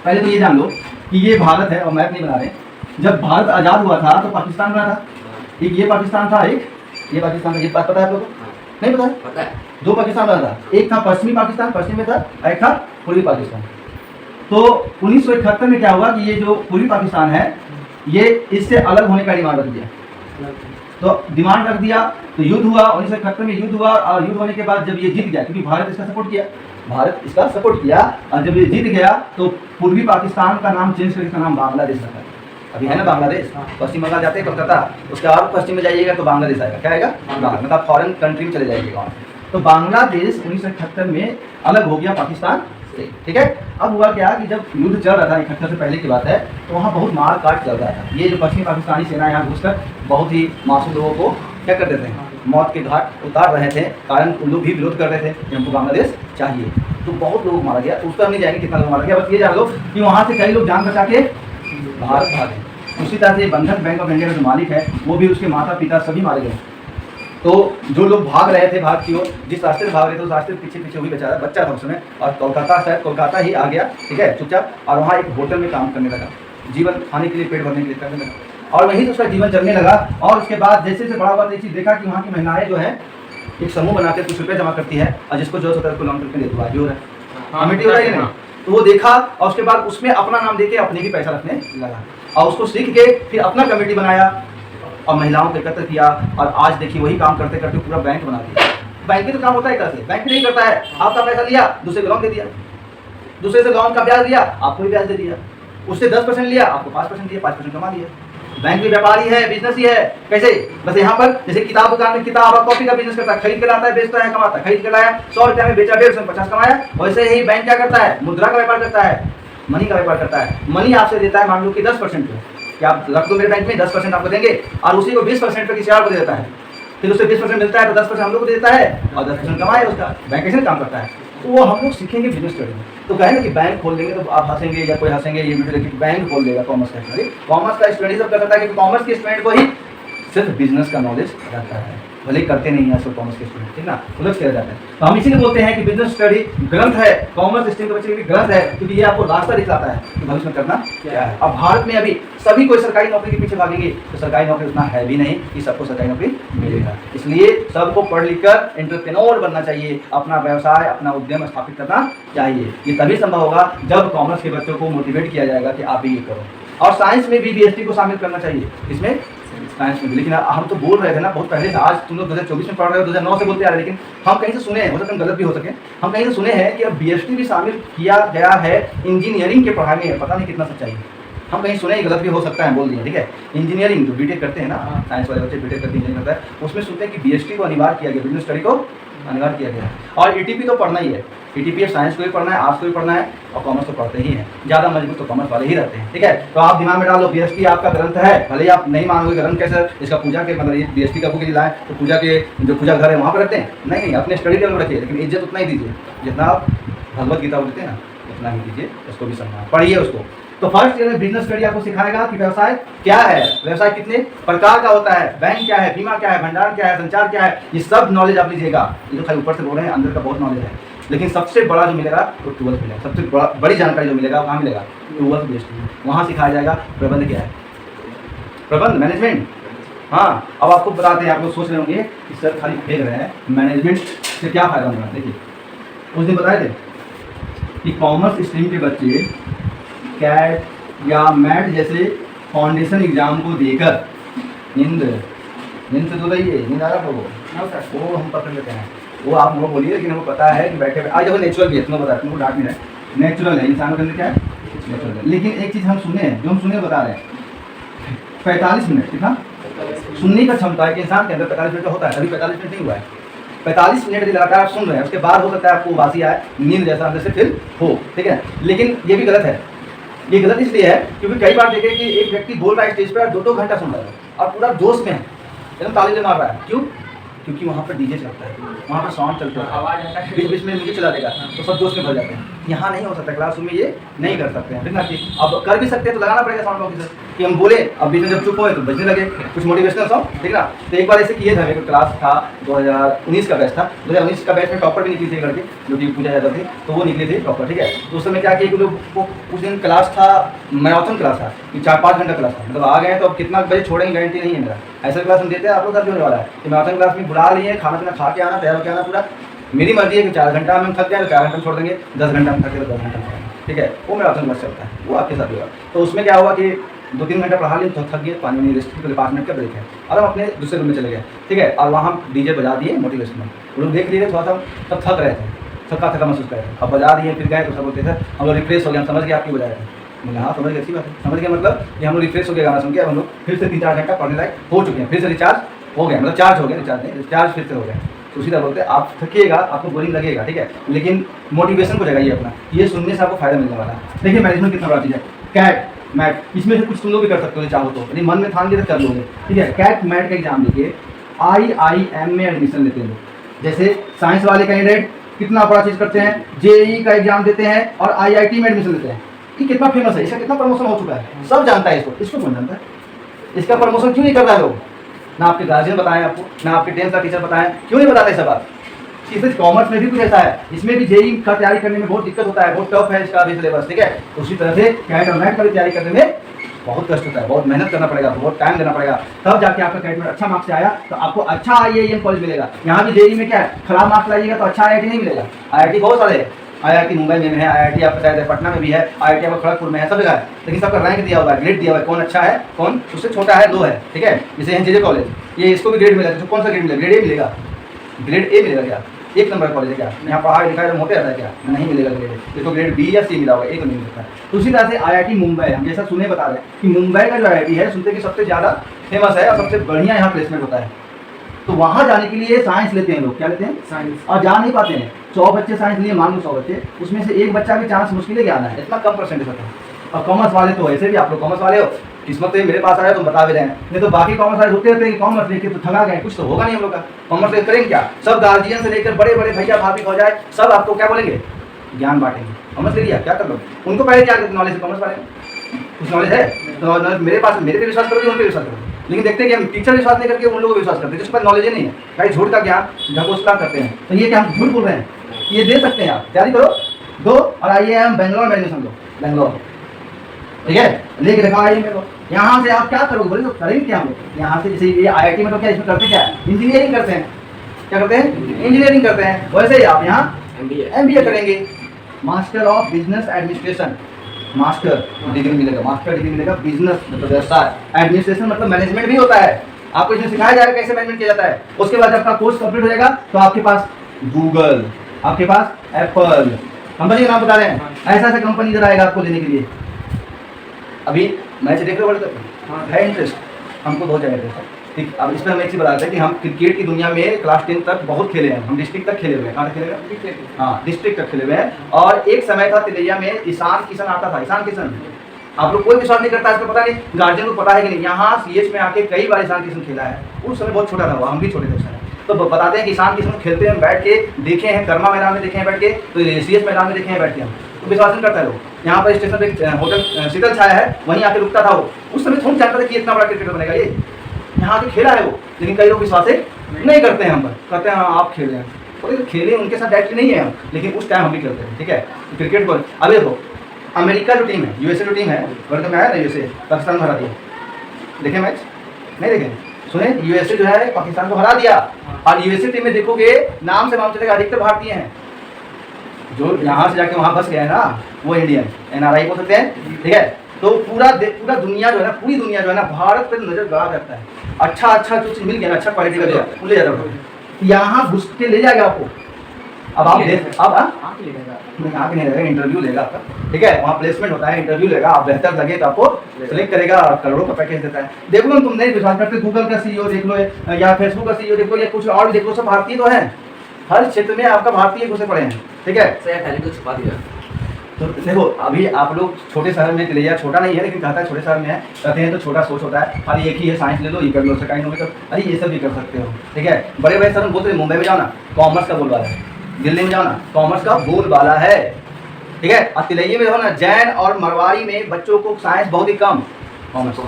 पहले तो ये जान लो कि ये भारत है और मैप नहीं बना रहे। जब भारत आज़ाद हुआ था तो पाकिस्तान बना था, एक ये पाकिस्तान था, एक ये पाकिस्तान था। ये बात पता है आप लोगों को? नहीं पता है? पता है। दो पाकिस्तान बना था, एक था पश्चिमी पाकिस्तान, पश्चिम में था, और एक था पूर्वी पाकिस्तान। तो 1971 में क्या हुआ कि ये जो पूर्वी पाकिस्तान है ये इससे अलग होने का डिमांड रख दिया। तो डिमांड रख दिया तो युद्ध हुआ, 1971 में युद्ध हुआ, और युद्ध होने के बाद जब ये जीत गया, क्योंकि भारत इसका सपोर्ट किया, और जब ये जीत गया तो पूर्वी पाकिस्तान का नाम चेंज करके इसका नाम बांग्लादेश रखा। अभी है ना बांग्लादेश, पश्चिम बंगाल जाते हैं कलकत्ता, उसके और पश्चिम में जाइएगा तो बांग्लादेश आएगा। क्या आएगा? मतलब फॉरेन कंट्री में चले जाइएगा। तो बांग्लादेश 1971 में अलग हो गया पाकिस्तान से, ठीक है। अब हुआ क्या कि जब युद्ध चल रहा था, 71 से पहले की बात है, तो वहाँ बहुत मार काट चल रहा था। ये जो पश्चिमी पाकिस्तानी सेना यहाँ घुसकर बहुत ही मासूम लोगों को क्या कर देते हैं, मौत के घाट उतार रहे थे, कारण उन लोग भी विरोध कर रहे थे कि हमको बांग्लादेश चाहिए। तो बहुत लोग मारा गया, उस पर हम नहीं जाएंगे कितना लोग मारा गया, बस ये जान लो कि वहाँ से कई लोग जान बचा के भारत भागे। उसी तरह से बंधक बैंक ऑफ इंडिया का जो मालिक है वो भी, उसके माता पिता सभी मारे गए। तो जो लोग भाग रहे थे, भाग की ओर जिस रास्ते से भाग रहे थे उस रास्ते पीछे पीछे वही बेचारा बच्चा था उसमें, और कोलकाता ही आ गया, ठीक है, चुपचाप, और वहाँ एक होटल में काम करने लगा, जीवन खाने के लिए, पेट भरने के लिए करने लगा, और वहीं से उसका जीवन चलने लगा। और उसके बाद जैसे जैसे बड़ा हुआ तो एक चीज़ देखा कि वहाँ की महिलाएं जो है एक समूह बनाकर कुछ रुपये जमा करती है, और जिसको जो होता है उसको लोन करके देती है, जो हो रहा है कमेटी हो रहा है नहीं। तो वो देखा और उसके बाद उसमें अपना नाम देके अपने भी पैसा रखने लगा, और उसको सीख के फिर अपना कमेटी बनाया और महिलाओं को एकत्र किया, और आज देखिए वही काम करते करते पूरा बैंक बना दिया। बैंक तो काम होता है कैसे, बैंक नहीं करता है, आपका पैसा लिया दूसरे को लोन दे दिया, दूसरे से लोन का ब्याज लिया, आपको भी ब्याज दे दिया। उससे 10% लिया, आपको 5% दिया, 5% कमा लिया। बैंक भी व्यापारी है, बिजनेस ही है। कैसे? बस यहाँ पर जैसे किताब दुकान में किताब और कॉपी का बिजनेस करता है, खरीद के लाता है, बेचता है, कमाता है। खरीद के लाया 100 रुपया में बेचा, 150 में 50 कमाया। वैसे ही बैंक क्या करता है? मुद्रा का व्यापार करता है, मनी का व्यापार करता है। मनी आपसे देता है, मान लो कि 10% पे कि आप रख दो मेरे बैंक में, 10% आपको देंगे, और उसी को 20% पे किसी और को दे देता है। फिर उससे 20% मिलता है तो 10% हम लोग को देता है और 10% कमाए उसका। बैंक कैसे काम करता है? तो वो हम लोग सीखेंगे बिजनेस स्टडी में। तो कहें ना कि बैंक खोल देंगे तो आप हंसेंगे या कोई हंसेंगे, ये वीडियो देखिए, बैंक खोल देगा कॉमर्स का स्टूडेंट। कॉमर्स का स्टूडेंट सब कर सकता है, क्योंकि कॉमर्स के स्टूडेंट को ही सिर्फ बिजनेस का नॉलेज रहता है, भले करते नहीं है सब कॉमर्स के स्टूडेंट, ठीक ना, उलझ किया जाता है। तो हम इसीलिए बोलते हैं कि बिजनेस स्टडी ग्रंथ है, कॉमर्स स्ट्रीम के बच्चे के लिए ग्रंथ है, क्योंकि ये आपको रास्ता दिखलाता है कि भविष्य में करना क्या है। अब भारत में अभी सभी कोई सरकारी नौकरी के पीछे भागेंगे तो सरकारी नौकरी उतना है भी नहीं कि सबको सरकारी नौकरी मिलेगा। इसलिए सबको पढ़ लिख कर एंटरप्रेन्योर बनना चाहिए, अपना व्यवसाय, अपना उद्यम स्थापित करना चाहिए। ये तभी संभव होगा जब कॉमर्स के बच्चों को मोटिवेट किया जाएगा कि आप भी ये करो। और साइंस में भी बीएसटी को शामिल करना चाहिए, इसमें साइंस में भी। लेकिन हम तो बोल रहे थे ना बहुत पहले से, आज तुम लोग 2024 में पढ़ रहे हो, 2009 से बोलते आ रहे हैं, लेकिन हम कहीं से सुने हैं, हो सकता है गलत भी हो सके, हम कहीं से सुने हैं कि अब बीएसटी भी शामिल किया गया है इंजीनियरिंग के पढ़ाई में। पता नहीं कितना सच्चाई है, हम कहीं सुने, गलत भी हो सकता है, बोल दिया, ठीक है। इंजीनियरिंग जो बीटेक करते हैं ना, साइंस वाले बच्चे बीटेक करते इंजीनियरिंग करता है, उसमें सुनते हैं कि बीएसटी को अनिवार्य किया गया, बिजनेस स्टडी को अनिवार्य किया गया है। और ईटीपी तो पढ़ना ही है, ईटीपी साइंस को भी पढ़ना है, आर्ट्स को भी पढ़ना है, और कॉमर्स तो पढ़ते ही हैं। ज़्यादा मजबूत तो कॉमर्स वाले ही रहते हैं, ठीक है। तो आप दिमाग में डालो, बीएसटी आपका ग्रंथ है, भले ही आप नहीं मानोगे ग्रंथ कैसे, इसका पूजा के मतलब ये बीएसटी का बुक लाए तो पूजा के जो पूजा घर है वहाँ पर रखते हैं, नहीं, अपने स्टडी टेबल में रखिए, लेकिन इज्जत उतना ही दीजिए जितना आप भगवत गीता को देते हैं ना, उतना ही दीजिए, उसको भी सम्मान, पढ़िए उसको। तो फर्स्ट ईयर में बिजनेस स्टडी आपको सिखाएगा कि व्यवसाय क्या है, व्यवसाय कितने प्रकार का होता है, बैंक क्या है, बीमा क्या है, भंडार क्या है, संचार क्या है, ये सब नॉलेज आप लीजिएगा। ये तो खाली ऊपर से बोल रहे हैं, अंदर का बहुत नॉलेज है। लेकिन सबसे बड़ा जो मिलेगा वो 12th मिलेगा, सबसे बड़ी जानकारी जो मिलेगा वो कहाँ मिलेगा? 12th बेस्ड में। वहाँ सिखाया जाएगा प्रबंध क्या है, प्रबंध, मैनेजमेंट। हाँ, अब आपको बताते हैं, आप लोग सोच रहे होंगे कि सर खाली फेंक रहे हैं, मैनेजमेंट से क्या फायदा मिला। देखिए उस दिन बताए थे कि कॉमर्स स्ट्रीम के बच्चे कैट या मैट जैसे फाउंडेशन एग्जाम को देकर नींद से तो रही है, नींद आ रहा है वो हम पकड़ लेते हैं, वो आप लोग बोलिए, लेकिन हमको पता है कि बैठे आज देखो नेचुरल भी है, तुम्हें बता, तुमको डांट नहीं रहा है, नेचुरल है, इंसानों के अंदर क्या है, नेचुरल है। लेकिन एक चीज़ हम सुने हैं, जो हम सुने बता रहे हैं, 45 मिनट कितना सुनने का क्षमता है कि इंसान के अंदर 45 मिनट का होता है, अभी 45 मिनट नहीं हुआ है, 45 मिनट यदि लगातार आप सुन रहे हैं, उसके बाद हो सकता है आपको वासी आए, नींद जैसा अंदर से फिर हो, ठीक है। लेकिन ये भी गलत है, ये गलत इसलिए है क्योंकि कई बार देखें कि एक व्यक्ति बोल रहा है स्टेज पर 2-2 घंटा सुन रहा है और पूरा जोश में है, एकदम ताली मार रहा है, क्यों? क्योंकि वहाँ पर डीजे चलता है, वहाँ पर साउंड चलता है, बीच बीच में म्यूजिक चला देगा तो सब जोश में भर जाते हैं। यहाँ नहीं हो सकता, क्लासरूम में ये नहीं कर सकते हैं, ठीक ना। अब कर भी सकते हैं तो लगाना पड़ेगा साउंड बॉक्स कि हम बोले, अब बीच में जब चुप होए तो बजने लगे कुछ मोटिवेशनल सॉन्ग, ठीक ना। तो एक बार ऐसे किए थे, मेरे क्लास था 2019 का बैच था, 2019 का बैच में टॉपर भी निकली थी लड़के जो कि पूजा जाता थी, तो वो निकले थे टॉपर, ठीक है। तो उस समय क्या किया, वो उस दिन क्लास था, मैराथन क्लास था कि 4-5 घंटा क्लास था, मतलब आ गए तो अब कितना बजे छोड़ेंगे गारंटी नहीं है मेरा। ऐसा क्लास हम देते हैं, आप लोग होने वाला है कि मैराथन क्लास में बुला लिए, खाना पीना खा के आना, तैयार होकर आना पूरा। मेरी मर्जी है कि 4 घंटा में हम थक जाए तो 4 घंटा में छोड़ देंगे, 10 घंटा में थके तो 10 घंटा में छोड़ेंगे, ठीक है। वो मैराथन क्लास चलता है, वो आपके साथ होगा। तो उसमें क्या हुआ कि 2-3 घंटा पढ़ा लिए तो थक गए, पानी नहीं, रेस्ट के लिए 5 मिनट का ब्रेक है, और हम अपने दूसरे रूम में चले गए, ठीक है। और वहाँ हम डीजे बजा दिए मोटिवेशनल, वो लोग देख लिए, थोड़ा सा सब थक रहे थे, थका महसूस कर रहे थे, अब बजा दिए, फिर गए तो सब बोलते थे हम लोग रिफ्रेश हो गए, हम समझ गए आपकी बजा रहे थे। मैंने हाँ समझ गया, अच्छी बात है, समझ गया, मतलब कि हम लोग रिफ्रेश हो गया गाना सुन के, हम लोग फिर से 3-4 घंटा पढ़ने लायक हो चुके हैं, फिर से रिचार्ज हो गया, मतलब चार्ज हो गया, रिचार्ज फिर से हो गया। तो उसी तरह बोलते हैं, आप थकिएगा, आपको बोरिंग लगेगा, ठीक है, लेकिन मोटिवेशन को जगाइए अपना, ये सुनने से आपको फायदा मिलने वाला है। देखिए मैनेजमेंट कितना बड़ा चीज़ है, कैट मैट, इसमें से कुछ तुम लोग भी कर सकते हो चाहो तो, यदि मन में ठान के तो कर लोगे, ठीक है। कैट मैट का एग्जाम देके IIM में एडमिशन लेते हैं, जैसे साइंस वाले कैंडिडेट कितना बड़ा चीज़ करते हैं, JEE का एग्जाम देते हैं और IIT में एडमिशन लेते हैं। ये कितना फेमस है, इसका कितना प्रमोशन हो चुका है, सब जानता है इसको कौन जानता है, इसका प्रमोशन क्यों नहीं कर रहा है लोग? ना आपके गार्जियन बताएं आपको, ना आपके 10th का टीचर बताएं, क्यों नहीं बताते सब बात? इस कॉमर्स में भी कुछ ऐसा है, इसमें भी JEE का तैयारी करने में बहुत दिक्कत होता है, बहुत टफ है इसका भी सिलेबस, ठीक है। उसी तरह से कैट और मैट का भी तैयारी करने में बहुत कष्ट होता है, बहुत मेहनत करना पड़ेगा, बहुत टाइम देना पड़ेगा, तब जाके आपका कैट में अच्छा मार्क्स से आया तो आपको अच्छा IIM कॉलेज मिलेगा। यहाँ भी JEE में क्या है, खराब मार्क्स लाइएगा तो अच्छा IIT नहीं मिलेगा। IIT बहुत सारे है, IIT मुंबई में है, IIT आपका शायद पटना में भी है, IIT आपका खड़गपुर में है, सब जगह है, लेकिन सबका रैंक दिया हुआ है, ग्रेड दिया हुआ है, कौन अच्छा है कौन उससे छोटा है, लो है, ठीक है। जैसे JJ कॉलेज, ये इसको भी ग्रेड मिला, तो कौन सा ग्रेड मिलेगा? ग्रेड A मिलेगा, ग्रेड A मिलेगा क्या? एक नंबर कॉलेज है क्या? यहाँ पढ़ा लिखा है मोटे रहता है क्या? नहीं मिलेगा ग्रेड। इसको ग्रेड बी या सी मिला होगा, एक नहीं मिलता है। तो उसी तरह से IIT मुंबई, हम जैसा सुने बता रहे हैं कि मुंबई का जो IIT है सुनते कि सबसे ज़्यादा फेमस है और सबसे बढ़िया यहाँ प्लेसमेंट होता है। तो वहाँ जाने के लिए साइंस लेते हैं लोग, क्या लेते हैं? साइंस। और जा नहीं पाते हैं। 100 बच्चे साइंस लिए, मान लो 100 बच्चे, उसमें से एक बच्चा भी चांस मुश्किल है कि आना है, इतना कम परसेंटेज होता है। और कॉमर्स वाले तो ऐसे भी, आप लोग कॉमर्स वाले हो, किस्मत तो मेरे पास आया तुम बता भी रहे हैं, नहीं तो बाकी कॉमर्स वाले होते रहते हैं कि कॉमर्स लेके तो थका गए, कुछ तो होगा नहीं हम लोग का, कॉमर्स लेकर करेंगे क्या? सब गार्जियन से लेकर बड़े बड़े भैया भाभी हो जाए, सब आपको क्या बोलेंगे? ज्ञान बांटेंगे। कॉमर्स ले लिया क्या कर लो? उनको पहले क्या नॉलेज है कॉमर्स वाले, कुछ नॉलेज है तो मेरे पास, मेरे पे विश्वास करोगे, उन पे विश्वास करोगे। लेकिन देखते हैं कि हम टीचर विश्वास नहीं करके उन लोगों को विश्वास करते हैं जिसके पास नॉलेज ही नहीं है, भाई झूठ का ज्ञान ढकोसला करते हैं। तो ये क्या हम झूठ बोल रहे हैं? ये दे सकते हैं आप, तैयारी करो दो और आइए हम बेंगलोर में एडमिशन लो, बेंगलोर, ठीक है, लेके दिखाओ आइए मेरे को। यहाँ से आप क्या करोगे? बोले तो करेंगे क्या हम लोग यहाँ से? जैसे ये IIT में तो क्या इसमें करते क्या है? इंजीनियरिंग करते हैं, क्या करते हैं? इंजीनियरिंग करते हैं। वैसे ही आप यहाँ MBA करेंगे, master of business administration, master degree मिलेगा, मास्टर डिग्री मिलेगा, बिजनेस मतलब व्यवसाय, एडमिनिस्ट्रेशन मतलब मैनेजमेंट भी होता है। आपको इसमें सिखाया जाएगा कैसे मैनेजमेंट किया जाता है। उसके बाद जब आपका कोर्स कंप्लीट हो जाएगा तो आपके पास गूगल, आपके पास एप्पल, कंपनी का नाम बता रहे हैं, ऐसा ऐसा कंपनी इधर आएगा आपको लेने के लिए। अभी मैच देख रहे हो वर्ल्ड कप, है इंटरेस्ट, हमको बहुत जाएगा ठीक। अब इस पर हम एक चीज़ बताते हैं कि हम क्रिकेट की दुनिया में क्लास 10 तक बहुत खेले हैं, हम डिस्ट्रिक्ट तक खेले हुए हैं। कहाँ तक खेले हुए? हाँ, डिस्ट्रिक्ट तक खेले हुए हैं। और एक समय था तिलैया में ईशान किशन आता था, ईशान किशन, आप लोग कोई विश्वास नहीं करता, इसको पता नहीं, गार्जियन को पता है कि नहीं। यहाँ CH में आके कई बार ईशान किशन खेला है, उस समय बहुत छोटा था वो, हम भी छोटे थे उस समय। तो बताते हैं कि ईशान किशन खेलते हैं, बैठ के देखे हैं, कर्मा मैदान में देखे हैं बैठ के, तो CH मैदान में देखे हैं बैठ के हम, तो विश्वास नहीं करता है लोग। यहाँ पर स्टेशन पे होटल शीतल छाया है, वहीं आके रुकता था वो, उस समय थोड़ा जानता था कि इतना बड़ा क्रिकेटर बनेगा ये, यहाँ आके खेला है वो। लेकिन कई लोग विश्वास नहीं करते हैं हम पर, कहते हैं हाँ आप खेले हैं, तो खेले उनके साथ डायरेक्टली नहीं है हम, लेकिन उस टाइम हम भी खेलते हैं, ठीक है। क्रिकेट को अभी देखो, अमेरिका जो टीम है, USA जो टीम है, वर्ल्ड कप में आया ना USA, पाकिस्तान को हरा दिया, देखे मैच? नहीं देखे? सुने, USA जो है पाकिस्तान को हरा दिया। और USA टीम में देखोगे नाम से मालूम चलेगा अधिकतर भारतीय हैं, जो यहाँ से जाके वहाँ बस गया है ना, वो इंडियन NRI बोल सकते हैं, ठीक है। तो पूरा दुनिया जो है ना, पूरी दुनिया जो है ना भारत पर नजर गड़ा रहता है। अच्छा जो चीज़ मिल गया ना, अच्छा क्वालिटी का जो ले जाता है, यहाँ घुस के ले जाएगा आपको। अब आप देख, अब आगे नहीं रहेगा, इंटरव्यू लेगा आपका, ठीक है, वहाँ प्लेसमेंट होता है, इंटरव्यू लेगा, आप बेहतर लगे तो आपको सिलेक्ट करेगा, करोड़ों का पैकेज देता है। देख लो तुम नहीं विश्वास करते, गूगल का CEO देख लो या फेसबुक का CEO देख लो या कुछ और भी देख लो, सब भारतीय तो है, हर क्षेत्र में आपका भारतीय घुसे पड़े हैं, ठीक है। तो छुपा दिया। तो देखो अभी आप लोग छोटे शहर में चले जाए, छोटा नहीं है लेकिन कहता है छोटे शहर में है, कहते हैं तो छोटा सोच होता है, खाली एक ही है, साइंस ले लो, ये कर लो, सरकारी नौकरी कर, अरे ये सब भी कर सकते हो, ठीक है। बड़े बड़े शहर में बोलते हैं मुंबई में जाओ ना, कॉमर्स का बोलवाला है, दिल्ली में जाओ ना, कॉमर्स का बोलबाला है, ठीक है। और तिलैया में हो ना, जैन और मरवाड़ी में बच्चों को साइंस बहुत ही कम, कॉमर्स।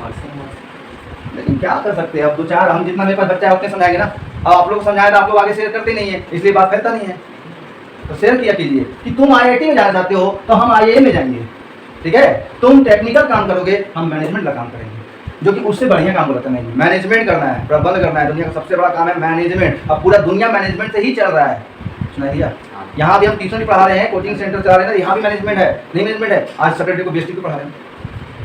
लेकिन क्या कर सकते हैं, अब 2-4 हम जितना मेरे पास बच्चा है उतने समझाएंगे ना, अब आप लोग को समझाया तो आप लोग आगे शेयर करते नहीं है, इसलिए बात फैलता नहीं है। तो शेयर किया कीजिए कि तुम IIT में जाना चाहते हो तो हम IIM में जाएंगे, ठीक है। तुम टेक्निकल काम करोगे, हम मैनेजमेंट का काम करेंगे, जो कि उससे बढ़िया काम बोलते हैं। मैनेजमेंट करना है, प्रबंध करना है, दुनिया का सबसे बड़ा काम है मैनेजमेंट। अब पूरा दुनिया मैनेजमेंट से ही चल रहा है, सुनाइए। यहाँ भी हम ट्यूशन भी पढ़ा रहे हैं, कोचिंग सेंटर चला रहे हैं, यहाँ भी मैनेजमेंट है, नहीं मैनेजमेंट है। आज सैटरडे को BST को पढ़ा रहे हैं,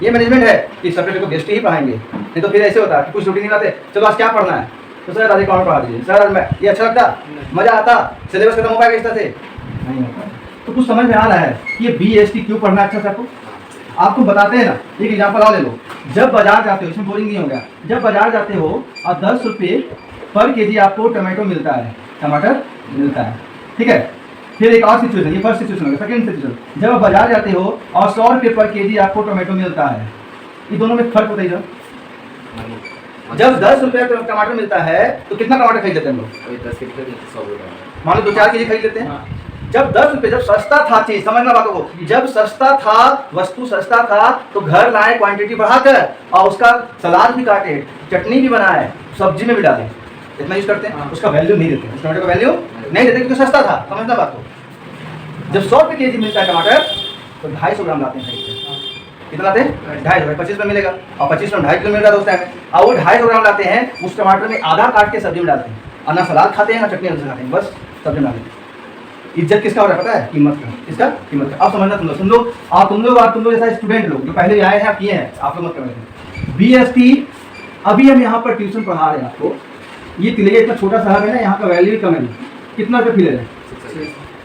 ये मैनेजमेंट है कि सैटरडे को BST ही पढ़ाएंगे, नहीं तो फिर ऐसे होता है कि कुछ रूटीन नहीं लाते, चलो आज क्या पढ़ना है, तो सर आज अकाउंट पढ़ा दीजिए, सर आज मैं ये अच्छा लगता, मजा आता, सिलेबस खत्म हो पाएगा इस तरह से नहीं होता। तो कुछ समझ में आ रहा है ये BST क्यों पढ़ना अच्छा से आपको बताते हैं ना। एक एग्जाम्पल और ले लो, जब बाजार जाते हो, इसमें बोरिंग नहीं होगा, जब बाजार जाते हो और 10 रुपये पर kg आपको टमाटो मिलता है, टमाटर मिलता है, ठीक है। फिर एक और सिचुएशन, ये फर्स्ट सिचुएशन होगा, सेकंड सिचुएशन, जब आप बाजार जाते हो और 100 रुपये पर kg आपको टमाटो मिलता है, ये दोनों में फर्क बताइए। जब 10 रुपये टमाटर मिलता है तो कितना टमाटर खरीद लेते हैं हम लोग? मान लो 2-4 kg खरीद लेते हैं। जब 10 रुपये, जब सस्ता था चीज, समझना बातों को, जब सस्ता था, वस्तु सस्ता था, तो घर लाए क्वांटिटी बढ़ाकर और उसका सलाद भी काटे, चटनी भी बनाए, सब्जी में भी डाले, इतना यूज करते हैं, उसका वैल्यू नहीं देते, उस टमाटर का वैल्यू नहीं देते क्योंकि सस्ता था, समझना बात को। जब 100 रुपये kg मिलता है टमाटर तो 250 ग्राम लाते हैं, कितना लाते हैं? 250, 25 में मिलेगा, और 25 में 2.5 किलो मिल रहा था उस टाइम में, और वो 250 ग्राम लाते हैं, उस टमाटर में आधा काट के सब्जी में डालते हैं, और ना सलाद खाते हैं ना चटनी खाते हैं, बस सब्जी में डालते हैं। इज्जत किसका हो रहा है पता है? कीमत का, किसका? कीमत का। अब समझना तुम लोग, सुन लो, और तुम लोग जैसा स्टूडेंट लोग जो पहले आए हैं, आप किए हैं, आप लोग मत करें। BST अभी हम यहाँ पर ट्यूशन पढ़ा रहे हैं आपको, ये तिलैया इतना छोटा शहर है ना, यहाँ का वैल्यू कम है, कितना रुपये फी ले रहे हैं?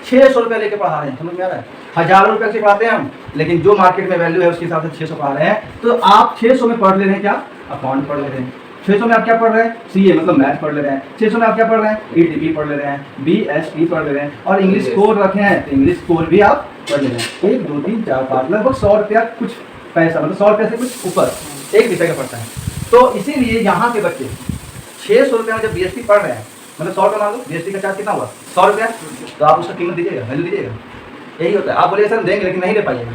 600 रुपये लेके पढ़ा रहे हैं। समझ में आ रहा है? हज़ारों रुपये से पढ़ाते हैं हम, लेकिन जो मार्केट में वैल्यू है उसके हिसाब से 600 पढ़ा रहे हैं। तो आप 600 में पढ़ ले रहे हैं क्या? अकाउंट पढ़ ले रहे हैं। 600 में आप क्या पढ़ रहे हैं? CA मतलब मैथ पढ़ ले रहे हैं। 600 में आप क्या पढ़ रहे हैं? ETP पढ़ ले रहे हैं, BST पढ़ ले रहे हैं, और इंग्लिश कोर रखे हैं तो इंग्लिश कोर भी आप पढ़ ले रहे हैं। 1 2 3 4 5 लगभग 100 रुपया कुछ पैसा, मतलब 100 रुपये से कुछ ऊपर एक विषय का पड़ता है। तो इसीलिए यहाँ के बच्चे 600 रुपये में जब BST पढ़ रहे हैं, मतलब 100 रुपये मान लो, BST का चार्ज कितना हुआ? 100 रुपया। तो आप उसका कीमत दीजिएगा, वैल्यू दीजिएगा। यही होता है। आप बोलिए सर देंगे लेकिन नहीं दे पाइएगा,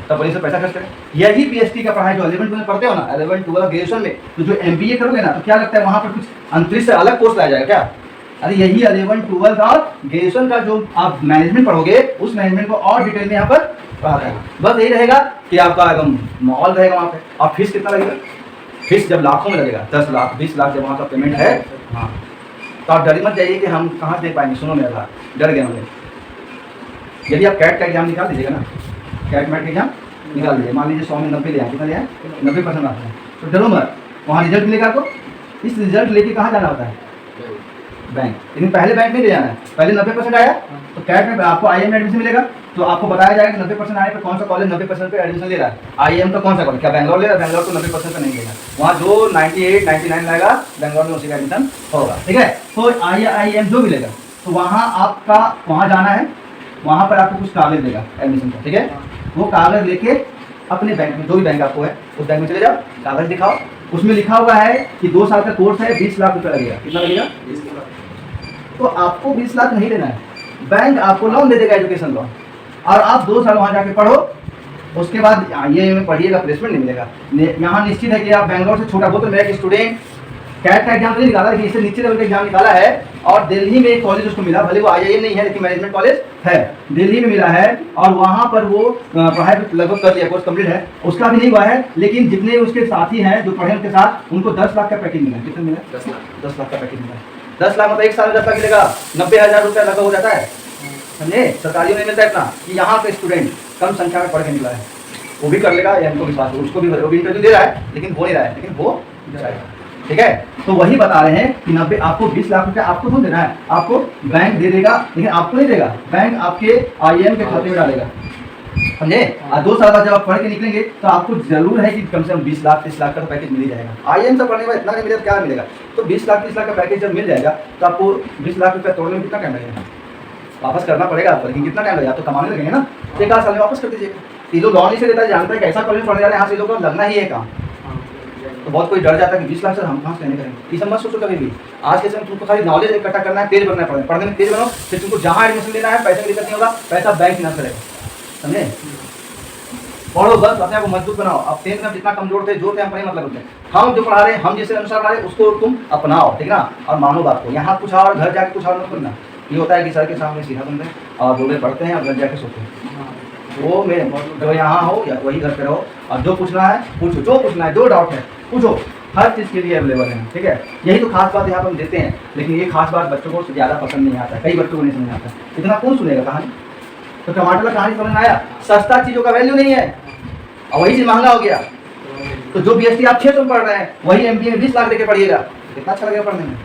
तब बोलिए सर पैसा खर्च करें। यही BST का पढ़ाई जो 11 में पढ़ते हो ना, 11 12 ग्रेजुएशन में, तो जो MBA करोगे ना, तो क्या लगता है वहाँ पर कुछ अंतरिक्ष से अलग कोर्स लाया जाएगा क्या? अरे यही 11 12 और ग्रेजुएशन का जो आप मैनेजमेंट पढ़ोगे, उस मैनेजमेंट को और डिटेल में यहाँ पर पढ़ाता है। बस यही रहेगा कि आपका एकदम माहौल रहेगा वहाँ पे। और फीस कितना लगेगा? फीस जब लाखों में लगेगा, 10 लाख 20 लाख जब वहाँ का पेमेंट है। हाँ, तो आप डर मत जाइए कि हम कहाँ दे पाएंगे। सुनो मेरा बात, डर गया मुझे। यदि आप कैट का एग्जाम निकाल दीजिएगा ना, कैट मैट का एग्जाम निकाल दीजिए, मान लीजिए 100 में 90 ले आए, कितना ले आए? 90% आता है, तो डरो मत, वहाँ रिजल्ट मिलेगा आपको। इस रिजल्ट लेके कहाँ जाना होता है? बैंक। लेकिन पहले बैंक में ले जाना है। पहले 90% आया तो कैट में आपको IIM में एडमिशन मिलेगा। तो आपको बताया जाएगा कि 90% आने पर कौन सा कॉलेज 90% पे एडमिशन ले रहा है। IIM का कौन सा कॉलेज? क्या बैंगलोर ले रहा है? बैंगलोर को 90% पे नहीं लेगा। वहाँ जो 98 99 लाएगा बैंगलोर में उसी का एडमिशन होगा। ठीक है, तो IIM जो मिलेगा, तो वहाँ आपका वहाँ जाना है, वहाँ पर आपको कुछ कागज देगा एडमिशन का। ठीक है, वो कागज लेके अपने बैंक में, जो भी बैंक आपको है उस बैंक में चले जाओ, कागज दिखाओ, उसमें लिखा हुआ है कि 2 साल का कोर्स है, 20 लाख रुपये लगेगा। कितना लगेगा? 20 लाख। तो आपको 20 लाख नहीं देना है, बैंक आपको लोन दे देगा, एजुकेशन लोन, और आप 2 साल वहाँ जाके पढ़ो। उसके बाद IIM में पढ़िएगा, प्लेसमेंट नहीं मिलेगा। यहाँ निश्चित है कि आप बैंगलोर से छोटा, वो तो मेरा एक स्टूडेंट कैट का एग्जाम नहीं निकाला, लेकिन इससे नीचे लेवल का एग्जाम निकाला है, और दिल्ली में एक कॉलेज उसको मिला, भले वो IIM नहीं है लेकिन मैनेजमेंट कॉलेज है, दिल्ली में मिला है, और वहाँ पर वो पढ़ाई लगभग कर लिया, कोर्स कंप्लीट है, उसका भी नहीं हुआ है। लेकिन जितने उसके साथी हैं जो पढ़े उनके साथ, उनको 10 लाख का पैकेज मिला। कितना मिला? 10 लाख का पैकेज मिला। 10 लाख मतलब एक साल में 10 लाख मिलेगा, 90,000 रुपया लगभग हो जाता है। समझे? सरकारी में मिलता है इतना कि यहाँ पे स्टूडेंट कम संख्या में पढ़ के निकला है, वो भी कर लेगा, या हमको विश्वास है, उसको भी इंटरव्यू दे रहा है लेकिन हो नहीं रहा है, लेकिन वो जाएगा। ठीक है, तो वही बता रहे हैं कि 90 आपको 20 लाख रुपया आपको तो देना है, आपको बैंक दे देगा, लेकिन आपको नहीं देगा, बैंक आपके IIM के खाते में डालेगा। समझे? और 2 साल बाद जब आप पढ़ के निकलेंगे तो आपको जरूर है कि कम से कम 20 लाख 30 लाख का तो पैकेज मिल ही जाएगा। IIM से पढ़ने के बाद इतना नहीं मिलेगा, क्या मिलेगा? तो 20 लाख 30 लाख का पैकेज जब मिल जाएगा तो आपको 20 लाख रुपया तोड़ने में कितना टाइम लगेगा? वापस करना पड़ेगा आपको, लेकिन कितना टाइम लगेगा? तो कमाने लगेंगे ना, 1 साल में वापस कर दीजिएगा। ये लोग लॉन ही से देता है, जानता है कि ऐसा कॉलेज पढ़ने जा रहे हैं, यहाँ से लोग लगना ही है काम। तो बहुत कोई डर जाता है कि 20 लाख से हम कहाँ से लेने करेंगे। ये सब मत सोचो कभी भी। आज के समय तुमको खाली नॉलेज इकट्ठा करना है, तेज बनना है, पढ़ने में तेज बनो, फिर तुमको जहाँ एडमिशन लेना है पैसे की दिक्कत नहीं होगा, पैसा बैंक फिनांस करेगा। समझे? पढ़ो बस, अपने आप को मजबूत बनाओ। अब 10th में जितना कमजोर थे, जो थे, हम पढ़े मतलब होते हैं, हम जो पढ़ा रहे हैं, हम जिसके अनुसार पढ़ा रहे हैं उसको तुम अपनाओ। ठीक ना? और मानो बात को, यहाँ कुछ और घर जाके कुछ और मत करना। ये होता है कि सर के सामने सीधा बनते हैं और बोले पढ़ते हैं और घर जाके सोते हैं। वो मेरे जो यहाँ हो या वही घर पे रहो, और जो पूछना है पूछो, जो पूछना है, जो डाउट है पूछो, हर चीज़ के लिए अवेलेबल है। ठीक है, यही तो खास बात यहाँ पर हम देते हैं। लेकिन ये खास बात बच्चों को ज़्यादा पसंद नहीं आता, कई बच्चों को नहीं समझ आता, इतना कौन सुनेगा कहानी। तो टमाटर का कहानी समझ में आया? सस्ता चीज़ों का वैल्यू नहीं है, और वही चीज़ महंगा हो गया। तो जो BST आप 600 में पढ़ रहे हैं, वही MBA में 20 लाख देके पढ़िएगा, कितना अच्छा लगेगा पढ़ने में।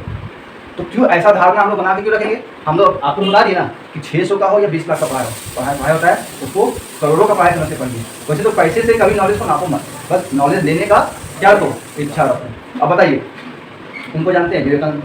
तो क्यों ऐसा धारणा हम लोग बना के क्यों रखेंगे? हम लोग आपको बता दिए ना कि 600 का हो या 20 लाख का पढ़ाई होता है, उसको करोड़ों का पढ़ाई समझ से पढ़िए। वैसे तो पैसे से कभी नॉलेज को नापो मत, बस नॉलेज लेने का क्या रखो, इच्छा रखो। अब बताइए, उनको जानते हैं विवेकानंद?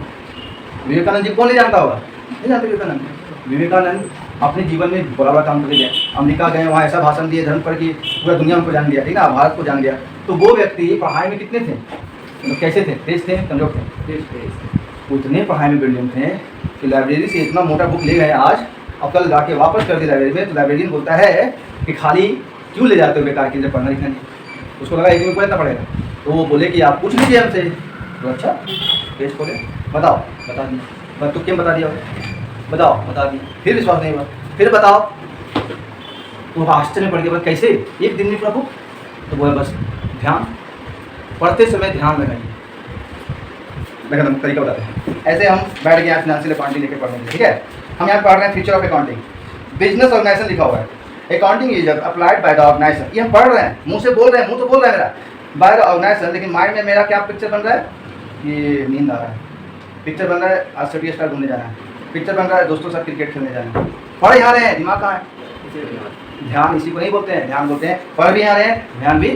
विवेकानंद जी कौन नहीं जानता होगा? नहीं जानते विवेकानंद? विवेकानंद अपने जीवन में बड़ा बड़ा काम करके गए, अमेरिका गए, वहाँ ऐसा भाषण दिए धर्म पर कि पूरा दुनिया उनको जान लिया। ठीक ना? भारत को जान लिया। तो वो व्यक्ति पढ़ाई में कितने थे, मतलब कैसे थे? तेज थे, कमजोर थे? उतने पढ़ाई में ब्रिलियंट थे कि लाइब्रेरी से इतना मोटा बुक ले गए आज, और कल जाके वापस कर दिया लाइब्रेरी में। तो लाइब्रेरियन बोलता है कि खाली क्यों ले जाते हो बेकार की, जब पढ़ना लिखना नहीं। उसको लगा एक में पढ़ना पड़ेगा, तो वो बोले कि आप पूछ लीजिए हमसे। तो अच्छा पेज खोले, बताओ, बता दिए। तो क्यों बता दिया? बताओ, बता दिए। फिर विश्वास नहीं हुआ, फिर बताओ। तो आश्चर्य पड़ गया, कैसे एक दिन में पूरा बुक? तो बोले बस ध्यान, पढ़ते समय ध्यान लगाइए। मैं तरीका बताते हैं। ऐसे हम बैठ गए फाइनेंशियल अकाउंटिंग लेके पढ़ने के लिए। ठीक है, हम यहाँ पढ़ रहे हैं future of accounting, business organisation लिखा हुआ है। Accounting is applied by the organisation, ये हम पढ़ रहे हैं, मुंह से बोल रहे हैं, मुंह तो बोल रहा है मेरा, बाय द ऑर्गेनाइजेशन, लेकिन माइंड में मेरा क्या पिक्चर बन रहा है? ये नींद आ रहा है, पिक्चर बन रहा है आज सिटी स्टार घूमने जाना है, पिक्चर बन रहा है, दोस्तों साथ क्रिकेट खेलने जाना, पढ़ यहाँ रहे हैं, दिमाग कहाँ है? ध्यान इसी को नहीं बोलते हैं, ध्यान बोलते हैं। पढ़ भी यहाँ रहे हैं, ध्यान भी।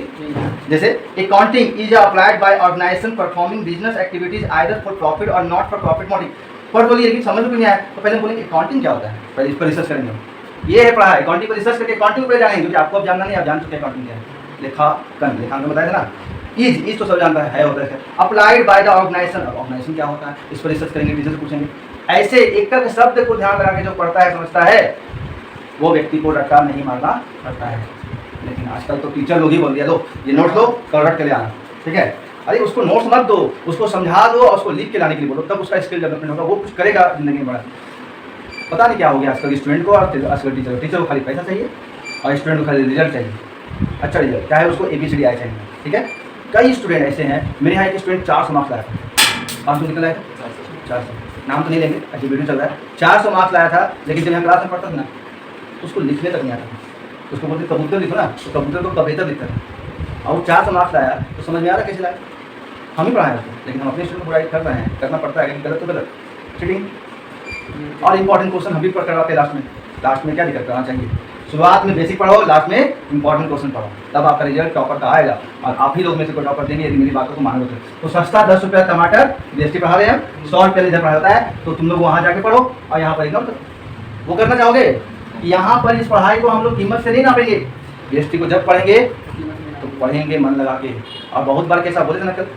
जैसे accounting is applied by organisation performing business activities either for profit और नॉट फॉर प्रॉफिट मोटिव। पढ़ बोलिए लेकिन समझ में नहीं आया तो पहले बोलेंगे अकाउंटिंग क्या होता है, पहले इस पर रिसर्च करेंगे। ये है पढ़ाई, अकाउंटिंग पर रिसर्च करके अकाउंटिंग पर जानेंगे, क्योंकि आपको अब जानना नहीं, आप जान चुके अकाउंटिंग क्या है। लेखांकन बताया था ना, इज तो सब जानता है होता है। Applied by the organisation, organisation क्या होता है इस पर रिसर्च करेंगे, टीचर से पूछेंगे। ऐसे एक एक शब्द को ध्यान लगा के जो पढ़ता है समझता है वो व्यक्ति को रट्टा नहीं मारना पड़ता है। लेकिन आजकल तो टीचर लोग ही बोल दिया, लो ये नोट लो, कल रट के ले आना, ठीक है। अरे उसको नोट्स मत दो, उसको समझा दो और उसको लिख के लाने के लिए बोलो, तब उसका स्किल डेवलपमेंट होगा, वो कुछ करेगा जिंदगी में बड़ा। पता नहीं क्या हो गया आजकल स्टूडेंट को और आजकल टीचर को खाली पैसा चाहिए और स्टूडेंट को खाली रिजल्ट चाहिए, अच्छा रिजल्ट, चाहे उसको ABCD आए चाहिए, ठीक है। कई स्टूडेंट ऐसे हैं, मेरे यहाँ एक स्टूडेंट 400 मार्क्स लाया था, 500 निकल आया था, 400, नाम तो नहीं लेंगे, अच्छी वीडियो चल रहा है, 400 मार्क्स लाया था। लेकिन जब यहाँ क्लास में पढ़ता था ना उसको लिखने तक नहीं आता, उसको बोलते कबूतर लिखो ना, तो कबूतर को कबूतर लिखता था। और वो 400 मार्क्स लाया तो समझ में आ रहा कैसे लाया, हम ही पढ़ाए उसको, लेकिन हम अपने स्टूडेंट को बुराई कर रहे हैं, करना पड़ता है, लेकिन गलत तो गलत, चीटिंग। और इंपॉर्टेंट क्वेश्चन हम भी करवाते हैं लास्ट में क्या दिक्कत करना चाहिए, शुरुआत में बेसिक पढ़ो, लास्ट में इंपॉर्टेंट क्वेश्चन पढ़ो, तब आपका रिजल्ट टॉपर का आएगा और आप ही लोग में से कोई टॉपर देंगे यदि मेरी बातों को मानोगे तो। सस्ता 10 रुपया टमाटर BST पढ़ा रहे हैं, 100 रुपया इधर पढ़ा होता है, तो तुम लोग वहाँ जाके पढ़ो और यहाँ पर एकदम वो करना चाहोगे। यहाँ पर इस पढ़ाई को हम लोग कीमत से नहीं नापेंगे, BST को जब पढ़ेंगे तो पढ़ेंगे मन लगा के। और बहुत बार कैसा बोले थे ना कल,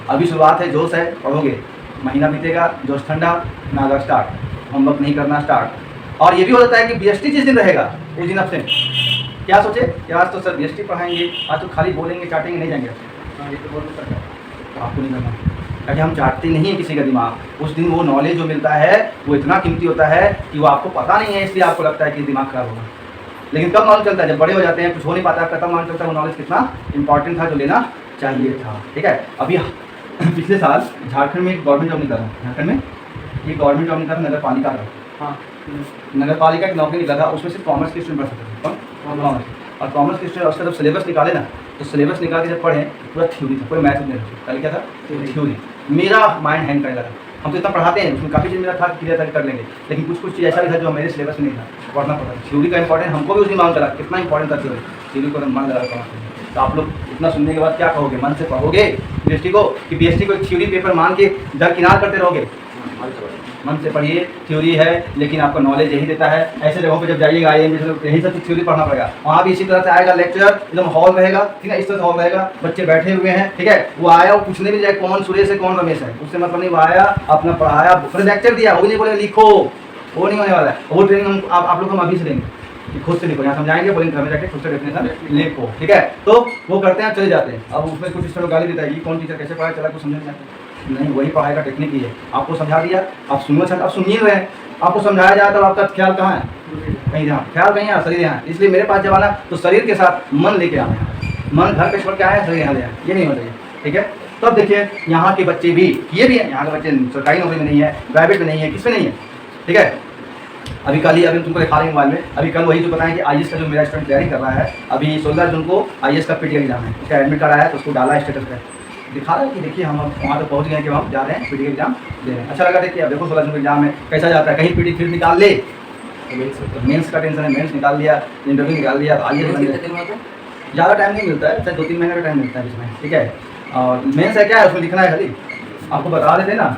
अभी शुरुआत है, जोश है, पढ़ोगे, महीना बीतेगा, जोश ठंडा, नागा स्टार्ट, होमवर्क नहीं करना स्टार्ट। और ये भी हो जाता है कि BST जिस दिन रहेगा उस दिन आपसे क्या सोचे कि आज तो सर BST पढ़ाएंगे, आज तो खाली बोलेंगे चाटेंगे, नहीं जाएंगे। ये तो बोल सकते हैं, आपको नहीं करना, क्योंकि हम चाटते नहीं है किसी का दिमाग। उस दिन वो नॉलेज जो मिलता है वो इतना कीमती होता है कि वो आपको पता नहीं है, इसलिए आपको लगता है कि दिमाग खराब होगा। लेकिन कब मालूम चलता है, जब बड़े हो जाते हैं, कुछ हो नहीं पाता, आपका तब मालूम चलता है वो नॉलेज कितना इंपॉर्टेंट था, जो लेना चाहिए था, ठीक है। अभी पिछले साल झारखंड में एक गवर्नमेंट जॉब निकला था, झारखंड में एक गवर्नमेंट जॉब निकला था, नगर पालिका का, हाँ नगर पालिका की नौकरी निकला था, उसमें सिर्फ कॉमर्स के स्टूडेंट पढ़ सकते थे, कॉमर्स। और कॉमर्स के स्टूडेंट उसका जब सिलेबस निकाले ना, तो सिलेबस निकाल के जब पढ़े पूरा थ्योरी था, कोई मैथ नहीं था, पहले क्या था थ्योरी। मेरा माइंड हैंग करने लगा, हम तो इतना पढ़ाते हैं, उसमें काफ़ी चीज़ मेरा था क्लियर था कर लेंगे, लेकिन कुछ चीज़ ऐसा भी था जो मेरे सिलेबस में नहीं था, पढ़ना पड़ता था। थ्योरी का इंपॉर्टेंट हमको भी उसी मालूम चला कितना इंपॉर्टेंट था थ्योरी को मन लगा पढ़ा। तो आप लोग इतना सुनने के बाद क्या कहोगे, मन से पढ़ोगे BST को कि BST को एक थ्योरी पेपर मान के दरकिनार करते रहोगे? मन से पढ़िए, थ्योरी है लेकिन आपका नॉलेज यही देता है। ऐसे जगहों पे जब जाइएगा IIM जैसे यही सब थ्योरी पढ़ना पड़ेगा, वहाँ भी इसी तरह से आएगा, लेक्चर एकदम हॉल रहेगा, ठीक है, इस तरह से हॉल रहेगा, बच्चे बैठे हुए हैं, ठीक है, वो आया, वो पूछने भी जाए कौन सुरेश है कौन रमेश है, उससे मतलब नहीं, वो आया अपना पढ़ाया, फिर लेक्चर दिया, वो नहीं बोले लिखो, वो नहीं होने वाला है। वो ट्रेनिंग आप लोग हम अभी से देंगे कि खुद से लिखो, यहाँ समझाएंगे, बोलेंगे घर में जाके खुद से डेफिनेशन लिखो, ठीक है। तो वो करते हैं, चले जाते हैं। अब उसमें कुछ इस तरह गाली देता है, ये कौन टीचर कैसे पढ़ाया, चला कुछ समझ नहीं आता, नहीं वही पढ़ाई का टेक्निक ही है। आपको समझा दिया, आप सुनो, आप सुनिए रहे हैं, आपको समझाया जाए तो आपका ख्याल कहाँ है, कहीं यहाँ, ख्याल कहीं यहाँ, शरीर यहाँ। इसलिए मेरे पास जब आना तो शरीर के साथ मन लेके आना है, मन घर पे छोड़ के आए, शरीर यहाँ ले आए, ये नहीं हो चाहिए, ठीक है। तो अब देखिए यहाँ के बच्चे भी ये भी हैं, यहाँ के बच्चे सरकारी नौकरी में नहीं है, प्राइवेट में नहीं है, किस में नहीं है, ठीक है। अभी कल ही, अभी तुमको दिखा रहे हैं मोबाइल में, अभी कल वही जो बताएं कि IAS का जो मेरा स्टूडेंट तैयारी कर रहा है, अभी 16 जून को IAS का PT एग्जाम है, उसका एडमिट कार्ड आया तो उसको डाला स्टेटस पे, दिखा रहा है कि देखिए हम वहाँ तक पहुँच गए कि हम जा रहे हैं PT एग्जाम दे रहे हैं। अच्छा लगा देखिए, अब देखो 16 जून एग्जाम है कैसा जाता है, कहीं PT फिर निकाल ले, मेंस का टेंशन है, मेंस निकाल दिया, इंटरव्यू निकाल दिया, IAS ज़्यादा टाइम नहीं मिलता है, 2-3 महीने का टाइम मिलता है इसमें, ठीक है। और मेंस है क्या है, उसमें लिखना है खाली, आपको बता देते ना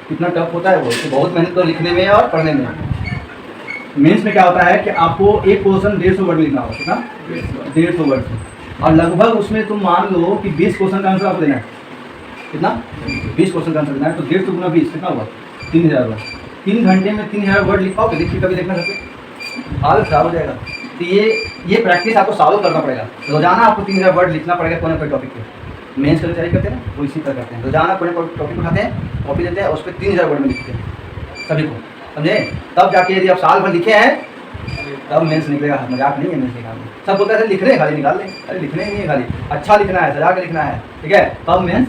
कितना टफ होता है वो, तो बहुत मेहनत तो लिखने में और पढ़ने में। मेंस में क्या होता है कि आपको एक क्वेश्चन 150 वर्ड में लिखना होगा, कितना 150 वर्ड, और लगभग उसमें तुम मान लो कि 20 क्वेश्चन का आंसर आपको देना है, कितना 20 क्वेश्चन का आंसर देना है, तो 150 गुना 20 कितना हुआ 3000 वर्ड। 3 घंटे में 3000 वर्ड लिख पाओगे, लिखिए कभी देखना सकते, हालत खराब हो जाएगा। तो ये प्रैक्टिस आपको सालों करना पड़ेगा, रोजाना आपको 3000 वर्ड लिखना पड़ेगा कोई ना कोई टॉपिक पे। मेंस का तैयारी करते हैं वो इसी तरह करते हैं, रोजाना कोई ना कोई टॉपिक उठाते हैं, कॉपी देते हैं, उस पर 3000 वर्ड में लिखते हैं सभी को, समझे। तब जाके यदि आप साल भर लिखे हैं तब मेंस निकलेगा, मजाक नहीं है मेंस निकालने। सब बोलते हैं लिखने खाली निकाल लें, अरे लिखने नहीं है खाली, अच्छा लिखना है, सजा के लिखना है, ठीक है, तब मेंस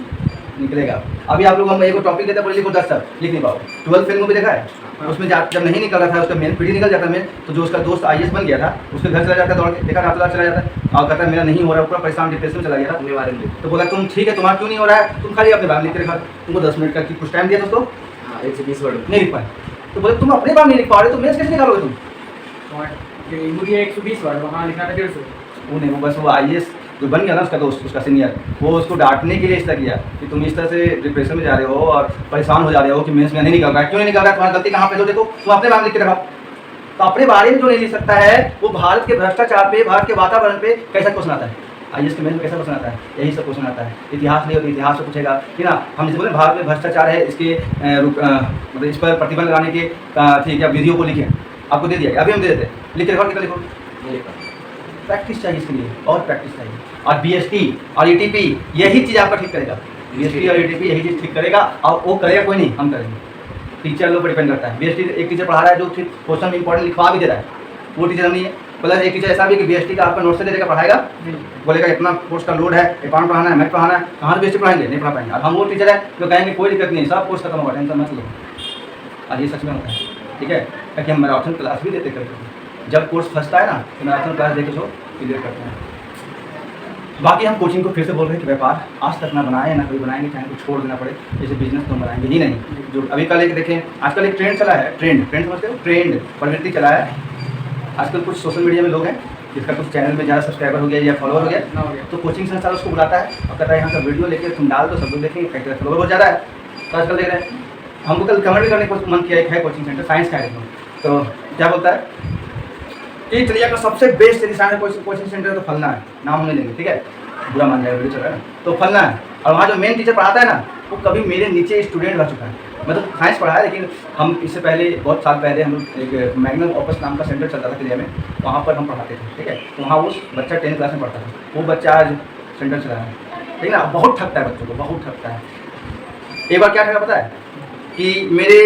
निकलेगा। अभी आप लोग हम एक टॉपिक देते हैं, बोले लिखो 10 सब, लिख नहीं पाओ। 12 फेल में भी देखा है, उसमें जब नहीं निकल रहा था उसका मेन PT निकल जाता मेन, तो जो उसका दोस्त IAS बन गया था उसके घर चला जाता दौड़ के, देखा रात चला जाता और कहता है मेरा नहीं हो रहा, पूरा परेशान डिप्रेशन में चला गया था अपने बारे में। तो बोला तुम ठीक है, तुम्हारा क्यों नहीं हो रहा है, तुम खाली अपने बारे में लिख के रखा, तुमको 10 मिनट का कुछ टाइम दिया दोस्तों, 120 वर्ड नहीं लिख पाए, तो बोले तुम अपने बार नहीं लिख पा रहे तो मेंस कैसे निकालोगे तुम? मुझे 120 वर्ड वहाँ लिखा था 150। वो नहीं, वो बस वो IAS जो बन गया ना उसका दोस्त, उसका सीनियर, वो उसको डांटने के लिए इस तरह किया कि तुम इस तरह से डिप्रेशन में जा रहे हो और परेशान हो जा रहे हो कि मेंस में नहीं निकल रहा है। क्यों नहीं निकल रहा है? तुम्हारी गलती कहाँ पे? लो देखो, तुम अपने बारे में लिख के रखा। तो अपने बारे में जो नहीं लिख सकता है वो भारत के भ्रष्टाचार पे, भारत के वातावरण पे कैसा क्वेश्चन आता है? IAS के मेंस में कैसा क्वेश्चन आता है? यही सब क्वेश्चन आता है। इतिहास नहीं हो तो इतिहास से पूछेगा कि ना, हम जैसे बोले भारत में भ्रष्टाचार है, इसके मतलब इस पर प्रतिबंध लगाने के ठीक है वीडियो को लिखे, आपको दे दिया, अभी हम दे देते हैं, लिख के रिकॉर्ड करके लिखो। प्रैक्टिस चाहिए इसके लिए, और प्रैक्टिस चाहिए। और BST और ETP यही चीज़ आपका ठीक करेगा। BST और ETP यही चीज़ ठीक करेगा, और वो करेगा कोई नहीं, हम करेंगे। टीचर लोग पर डिपेंड करता है। BST एक टीचर पढ़ा रहा है जो क्वेश्चन इंपॉर्टेंट लिखवा भी दे रहा है, वो टीचर नहीं है। प्लस एक टीचर ऐसा भी कि BST का आपका नोट से दे देगा, पढ़ाएगा, बोलेगा इतना कोर्स का लोड है, अकाउंट पढ़ाना है, मैथ पढ़ाना है, कहाँ से BST पढ़ाएंगे? नहीं पढ़ा पाएंगे। अब हम वो टीचर है जो कहेंगे कोई दिक्कत नहीं, सब कोर्स खत्म होगा, टेंशन मत लो। और ये सच में होता है, ठीक है, ताकि हम मैराथन क्लास भी देते करेंगे। जब कोर्स फंसता है ना तो मैराथन क्लास देकर जो क्लियर करते हैं। बाकी हम कोचिंग को फिर से बोल रहे हैं कि व्यापार आज तक ना बनाए ना कभी बनाएंगे, चाहे कुछ छोड़ देना पड़े, जैसे बिजनेस तो हम बनाएंगे ही नहीं। जो अभी कल एक देखें, आजकल एक ट्रेंड चला है, ट्रेंड समझते हो, ट्रेंड प्रवृत्ति चला है आजकल। कुछ सोशल मीडिया में लोग हैं जिसका कुछ चैनल में ज़्यादा सब्सक्राइबर हो गया या फॉलोअर हो गया, तो कोचिंग संस्थान उसको बुलाता है और कहता है यहाँ का वीडियो लेके तुम डाल दो, सब लोग देखेंगे, कहते हैं फॉलोअर बहुत ज़्यादा है। तो आजकल देख रहे हैं, हमको कल कमेंट भी करने को मन किया, एक है कोचिंग सेंटर साइंस का है, तो क्या बोलता है कि चलिए का सबसे बेस्ट यदि साइंस कोचिंग सेंटर तो फलना है, नाम नहीं लेंगे, ठीक है, बुरा मान जाएगा, वीडियो चल रहा है ना, तो फलना है। और वहाँ जो मेन टीचर पढ़ाता है ना, वो कभी मेरे नीचे स्टूडेंट रह चुका है। मतलब साइंस पढ़ा है, लेकिन हम इससे पहले बहुत साल पहले हम लोग एक मैग्नम ऑपस नाम का सेंटर चलता था किले में, वहाँ पर हम पढ़ाते थे, ठीक है। तो वहाँ वो बच्चा 10th क्लास में पढ़ता था, वो बच्चा आज सेंटर चला है, ठीक है ना। बहुत ठगता है बच्चों को, बहुत ठगता है। एक बार क्या ठगा पता है कि मेरे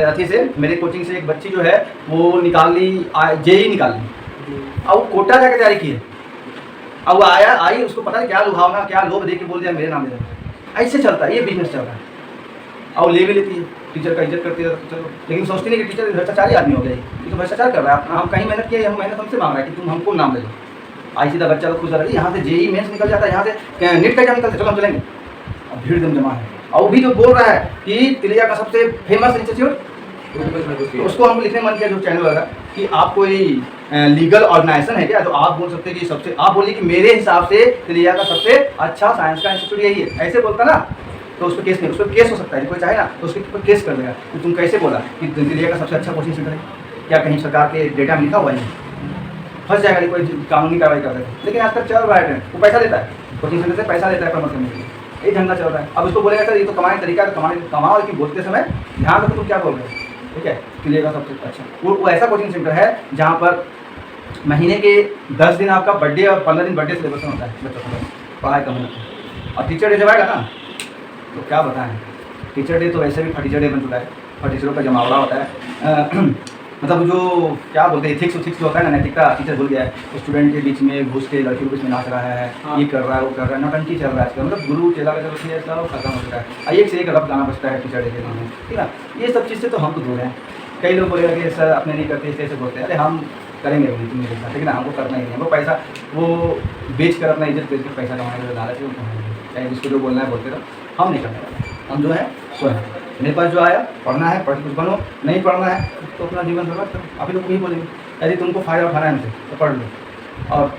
अथी से, मेरे कोचिंग से एक बच्ची जो है वो निकाल ली, JEE निकाल ली, अब वो कोटा जाकर तैयारी की है। अब वो आई उसको पता नहीं क्या लुभावना, क्या लोभ दे के बोल दिया मेरे नाम दे। ऐसे चलता है, ये बिजनेस चल रहा है। और ले भी लेती है, टीचर का इज्जत करती है, चलो, लेकिन सोचती नहीं कि टीचर भ्रष्टाचारी आदमी हो गया, ये तो भ्रष्टाचार कर रहा है। हम कहीं मेहनत किए, हम मेहनत हमसे मांग रहा है कि तुम हमको नाम दे दो। आई सीधा बच्चा लोग खुश रहा है, यहाँ से JEE मेंस निकल जाता है, यहाँ से नीट का एग्जाम निकलता है, चलो हम चलेंगे। अब भीड़ दम जमा है, और वो भी जो बोल रहा है कि तिलैया का सबसे फेमस इंस्टीट्यूट, तो उसको हम लिखने मन किया जो चैनल वाला कि आप कोई लीगल ऑर्गेनाइजेशन है क्या, तो आप बोल सकते हैं कि सबसे, आप बोलिए कि मेरे हिसाब से तिलैया का सबसे अच्छा साइंस का इंस्टीट्यूट यही है, ऐसे बोलता ना, तो उस पर केस नहीं, उस पर केस हो सकता है, कोई चाहे ना तो उसके ऊपर केस कर देगा कि तुम कैसे बोला कि तिलैया का सबसे अच्छा कोचिंग सेंटर है, क्या कहीं सरकार के डेटा में लिखा हुआ है? फंस जाएगा, कोई कानूनी कार्रवाई कर देगा। लेकिन आज तक चल रहा है, वो पैसा देता है, कोचिंग सेंटर से पैसा लेता है प्रमोट करने के लिए, ये धंधा चल रहा है। अब उसको बोलेगा सर ये तो कमाने तरीका, तो कमाओ, लेकिन बोलते समय ध्यान रखो तुम क्या बोल रहे हो, ठीक है। तिलैया का सबसे अच्छा वो ऐसा कोचिंग सेंटर है जहाँ पर महीने के 10 दिन आपका बर्थडे और 15 दिन बर्थडे सेलिब्रेशन होता है बच्चों का, पढ़ाई कम होती है। और टीचर डे जब आएगा ना तो क्या बताएं, टीचर डे तो वैसे भी फटीचर डे बन चुका है, फटीचरों का जमावड़ा होता है। मतलब जो क्या बोलते हैं एथिक्स जो होता है ना, नैतिकता टीचर भूल गया है। स्टूडेंट के बीच में घुस के लड़कियों के बीच में नाच रहा है, ये कर रहा है, वो कर रहा है, नौटंकी चल रहा है आजकल। मतलब गुरु चेला का जो ऐसा वो खत्म हो चुका है। एक से एक रब गाना बजता है टीचर डे के नाम में, ठीक है। ये सब चीज़ से तो हम तो दूर हैं। कई लोग बोलेगा कि सर अपने नहीं करते, ऐसे बोलते हैं, अरे हम करेंगे वो तुम मेरे साथ, लेकिन हमको करना ही नहीं। वो पैसा वो बेच कर अपना इज्जत बेच कर पैसा कमाएंगे, लालच है, चाहे जिसको जो बोलना है बोलते रहो, हम नहीं करने वाले। हम जो है सो है, मेरे पास जो आया पढ़ना है, पढ़ कुछ बनो, नहीं पढ़ना है तो अपना जीवन बर्बाद करो। अभी लोग यही बोलेंगे यदि तुमको फ़ायदा उठाना है हमसे तो पढ़ लो, और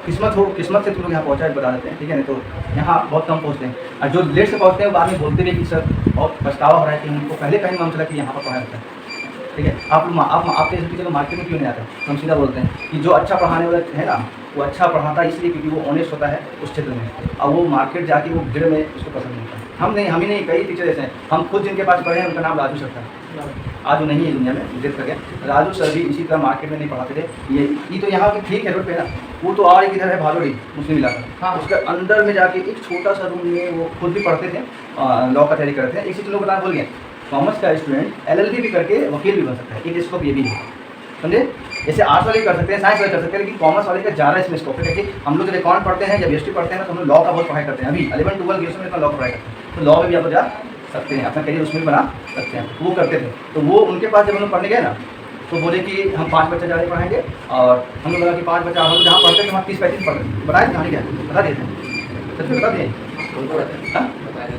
किस्मत हो, किस्मत से तुम लोग यहाँ पहुँचा बता देते हैं, ठीक है। नहीं तो यहाँ बहुत कम पहुँचते हैं, और जो लेट से पहुँचते हैं बाद में बोलते भी कि सर बहुत पछतावा हो रहा है कि उनको पहले कहीं मालूम चला कि यहाँ पर पढ़ाया होता है, ठीक है। आपके टीचर मार्केट में क्यों नहीं आता? हम सीधा बोलते हैं कि जो अच्छा पढ़ाने वाला है ना, वो अच्छा पढ़ाता है इसलिए क्योंकि वो ऑनेस्ट होता है उस क्षेत्र में, और वो मार्केट जाके वो भीड़ में उसको पसंद नहीं करता। हम ही नहीं, कई टीचर ऐसे हैं, हम खुद जिनके पास पढ़े हैं उनका नाम राजू सर था। आजू नहीं है दुनिया में, डेथ कर गया। राजू सर भी इसी तरह मार्केट में नहीं पढ़ाते थे। ये तो यहाँ की ठीक है रोड पे ना, वो तो और एक इधर है भालोड़ी मुस्लिम इलाका, हाँ, उसके अंदर में जाके एक छोटा सा रूम में वो खुद भी पढ़ते थे, लॉ का तैयारी करते थे। एक चीज़ लोग बताना भूल गए, कॉमर्स का स्टूडेंट LLB भी करके वकील भी बन सकता है, एक स्कोप ये भी है, समझे। जैसे आर्ट्स वाले कर सकते हैं, साइंस वाले कर सकते हैं, लेकिन कॉमर्स वाले का ज़्यादा इसमें स्कोप है। क्योंकि हम लोग जब अकाउंट पढ़ते हैं, जब BST पढ़ते हैं ना, तो हम लोग लॉ का बहुत पढ़ाई करते हैं। अभी 11 12 ग्रेजुएशन में इतना लॉ का पढ़ाई करते हैं, तो लॉ में भी आप जा सकते हैं, अपना करियर उसमें बना सकते हैं। वो करते थे, तो वो उनके पास जब हम लोग पढ़ने गए ना, तो बोले कि हम 5 बच्चे ज़्यादा पढ़ाएंगे, और हम लोग लगा कि 5 बच्चा, हम लोग जहाँ पढ़ते थे वहाँ 30-35 पढ़ते, बताए कहानी क्या बता दिए थे, सच में बता दिए।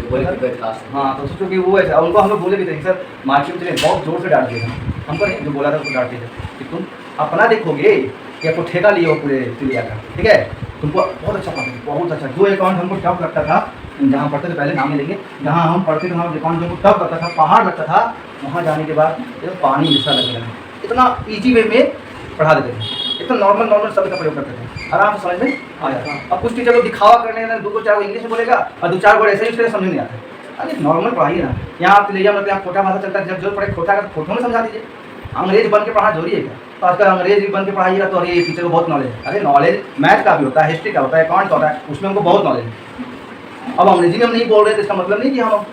बोले कि बेड कास्ट। हाँ तो सोचो कि वो ऐसा, उनको हम लोग बोले भी थे सर मार्केट में चले, बहुत जोर से डांट दिए थे हमको, नहीं जो बोला था उसको डांट दिए थे कि तुम अपना देखोगे कि आपको ठेका लिए हो पूरे चिड़िया का, ठीक है। तुमको बहुत अच्छा पढ़ते, बहुत अच्छा। जो अकाउंट हमको टफ लगता था, जहाँ पढ़ते थे पहले नाम नहीं लेंगे, जहाँ हम पढ़ते थे वहाँ अकाउंट हमको टफ लगता था, पहाड़ लगता था, वहाँ जाने के बाद ये पानी जैसा लगने लगा। इतना ईजी वे में पढ़ा देते थे, इतना नॉर्मल शब्द का प्रयोग करते थे, आराम से समझ में आ जाता। अब कुछ टीचर लोग दिखावा करने लगे, 2-4 इंग्लिश में बोलेगा और 2-4 वर्ड ऐसे ही उसके समझ नहीं आते। अरे नॉर्मल पढ़ाइए ना, यहाँ आप ले जाओ मतलब यहाँ खोटा भाषा चलता है, जब जो पढ़े खोटा का खोटों में समझा दीजिए। अंग्रेज बन के पढ़ा जरूरी है क्या? तो आजकल अंग्रेज भी बन के पढ़ाइएगा तो अरे टीचर को बहुत नॉलेज है। अरे नॉलेज मैथ का भी होता है, हिस्ट्री का होता है, अकाउंट का होता है, उसमें हमको बहुत नॉलेज है। अब अंग्रेजी में हम नहीं बोल रहे तो इसका मतलब नहीं कि हम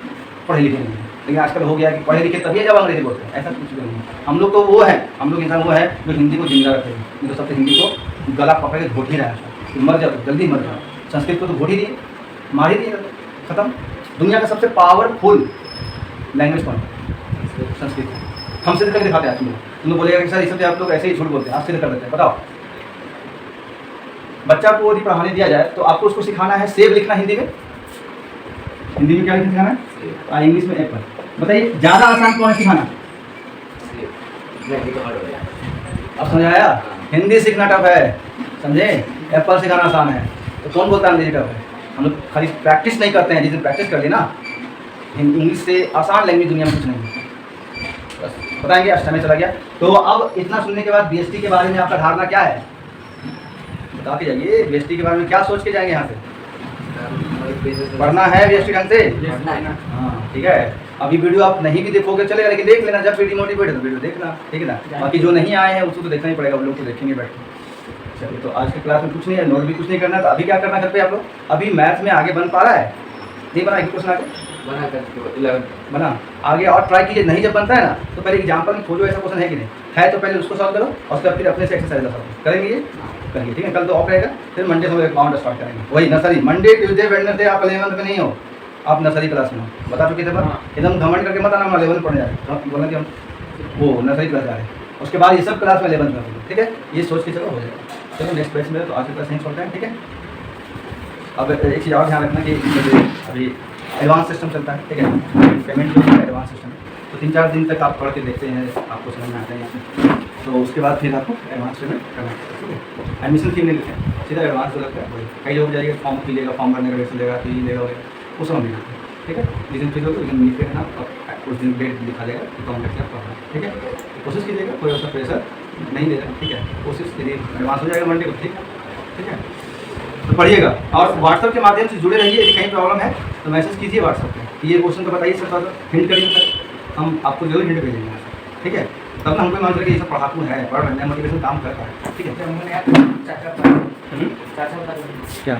पढ़े लिखे नहीं हैं, लेकिन आजकल हो गया कि पढ़े लिखे तभी जब अंग्रेजी बोलते हैं, ऐसा कुछ भी नहीं है। हम लोग तो वो है, हम लोग इंसान वो है जो हिंदी को जिंदा रखे, जो सबसे हिंदी को गला पकड़ के घोट ही रहा है, मर जाओ जल्दी मर जाओ। संस्कृत को तो घोट ही दिए, मार ही दिए, खत्म। दुनिया का सबसे पावरफुल लैंग्वेज कौन है? संस्कृत। हम सिद्ध करके दिखाते हैं। तुम लोग बोलेगा कि सर इससे आप लोग ऐसे ही झूठ बोलते हैं, आप सिद्ध कर देते हैं। बताओ, बच्चा को यदि पढ़ाने दिया जाए तो आपको उसको सिखाना है सेब लिखना हिंदी में। हिंदी में क्या लिखना सिखाना है? और इंग्लिश में एप्पल। बताइए ज़्यादा आसान कौन है सिखाना? अब समझ आया? हिंदी सीखना टफ है, समझे? एप्पल सिखाना आसान है। तो कौन बोलता है अंग्रेजी टफ है? हम लोग खाली प्रैक्टिस नहीं करते हैं। जिस दिन प्रैक्टिस कर ली ना, इंग्लिश से आसान लैंग्वेज दुनिया में कुछ नहीं है। बस बताएंगे, आज समय चला गया। तो अब इतना सुनने के बाद बीएसटी के बारे में आपका धारणा क्या है? बता के जाइए, बीएसटी के बारे में क्या सोच के जाएंगे यहाँ से? पढ़ना है बीएसटी ढंग से। हाँ ठीक है। अभी वीडियो आप नहीं भी देखोगे चलेगा, लेकिन देख लेना, जब वीडियो मोटिवेट है तो वीडियो देखना, ठीक है ना। बाकी जो नहीं आए हैं उसको तो देखना ही पड़ेगा, वो लोग तो देखेंगे बैठ के। चलिए, तो आज की क्लास में कुछ नहीं है, नोट भी कुछ नहीं करना। तो अभी क्या करना घर पे आप लोग? अभी मैथ में आगे बन पा रहा है? नहीं बना? क्वेश्चन आगे बना कर 11 बना, आगे और ट्राई कीजिए। नहीं जब बनता है ना तो पहले एग्जाम्पल में खोजो ऐसा क्वेश्चन है कि नहीं है, तो पहले उसको सॉल्व करो और उसके बाद फिर अपने से एक्सरसाइज सॉल्व करेंगे। ये करेंगे, ठीक है। कल तो ऑफ रहेगा, फिर मंडे से अकाउंट स्टार्ट करेंगे। वही नर्सरी, मंडे ट्यूसडे वेडनेसडे आप 11th में नहीं हो, आप नर्सरी क्लास में हो। बता चुके थे पर एकदम घमंड करके मत आना, हम 11th पढ़ने जा रहे हैं, बोला कि हम वो नर्सरी क्लास जा रहे हैं। उसके बाद ये सब क्लास में 11th में, ठीक है। ये सोच के चलो हो जाएगा। चलो नेक्स्ट पेज में, तो आज की क्लास नहीं छोड़ते हैं, ठीक है। अब एक चीज़ और ध्यान रखना कि अभी एडवांस सिस्टम चलता है, ठीक है। पेमेंट जो है एडवांस सिस्टम, तो 3-4 दिन तक आप पढ़ के देखते हैं, आपको समझ में आता है। तो उसके बाद फिर आपको एडवांस पेमेंट करना है, ठीक है। एडमिशन फी नहीं लेते हैं, सीधा एडवांस जो लगता है वही। कई लोग जाइएगा फॉर्म फी लेगा, फॉर्म भरने का पैसे लेगा, फी लेगा, वो सब नहीं लेते, ठीक है। जिस दिन फीस होगा उस दिन लिख के ना, उस दिन डेट लिखा जाएगा कि कौन करके आप पढ़ना, ठीक है। कोशिश कीजिएगा, कोई ऐसा प्रेशर नहीं ले रहा, ठीक है। कोशिश कीजिए, एडवांस हो जाएगा मंडे को, ठीक है। तो पढ़िएगा और व्हाट्सएप के माध्यम से जुड़े रहिए। यदि कहीं प्रॉब्लम है तो मैसेज कीजिए व्हाट्सएप पे, ये क्वेश्चन तो बताइए सर, थोड़ा हिंट करिए सर, हम आपको जरूर हिंट भेजेंगे, ठीक है। तब ना हमको मान सके ये सब पढ़ाकू है, पढ़ रहे हैं, मोटिवेशन काम करता है, ठीक है। चाचा क्या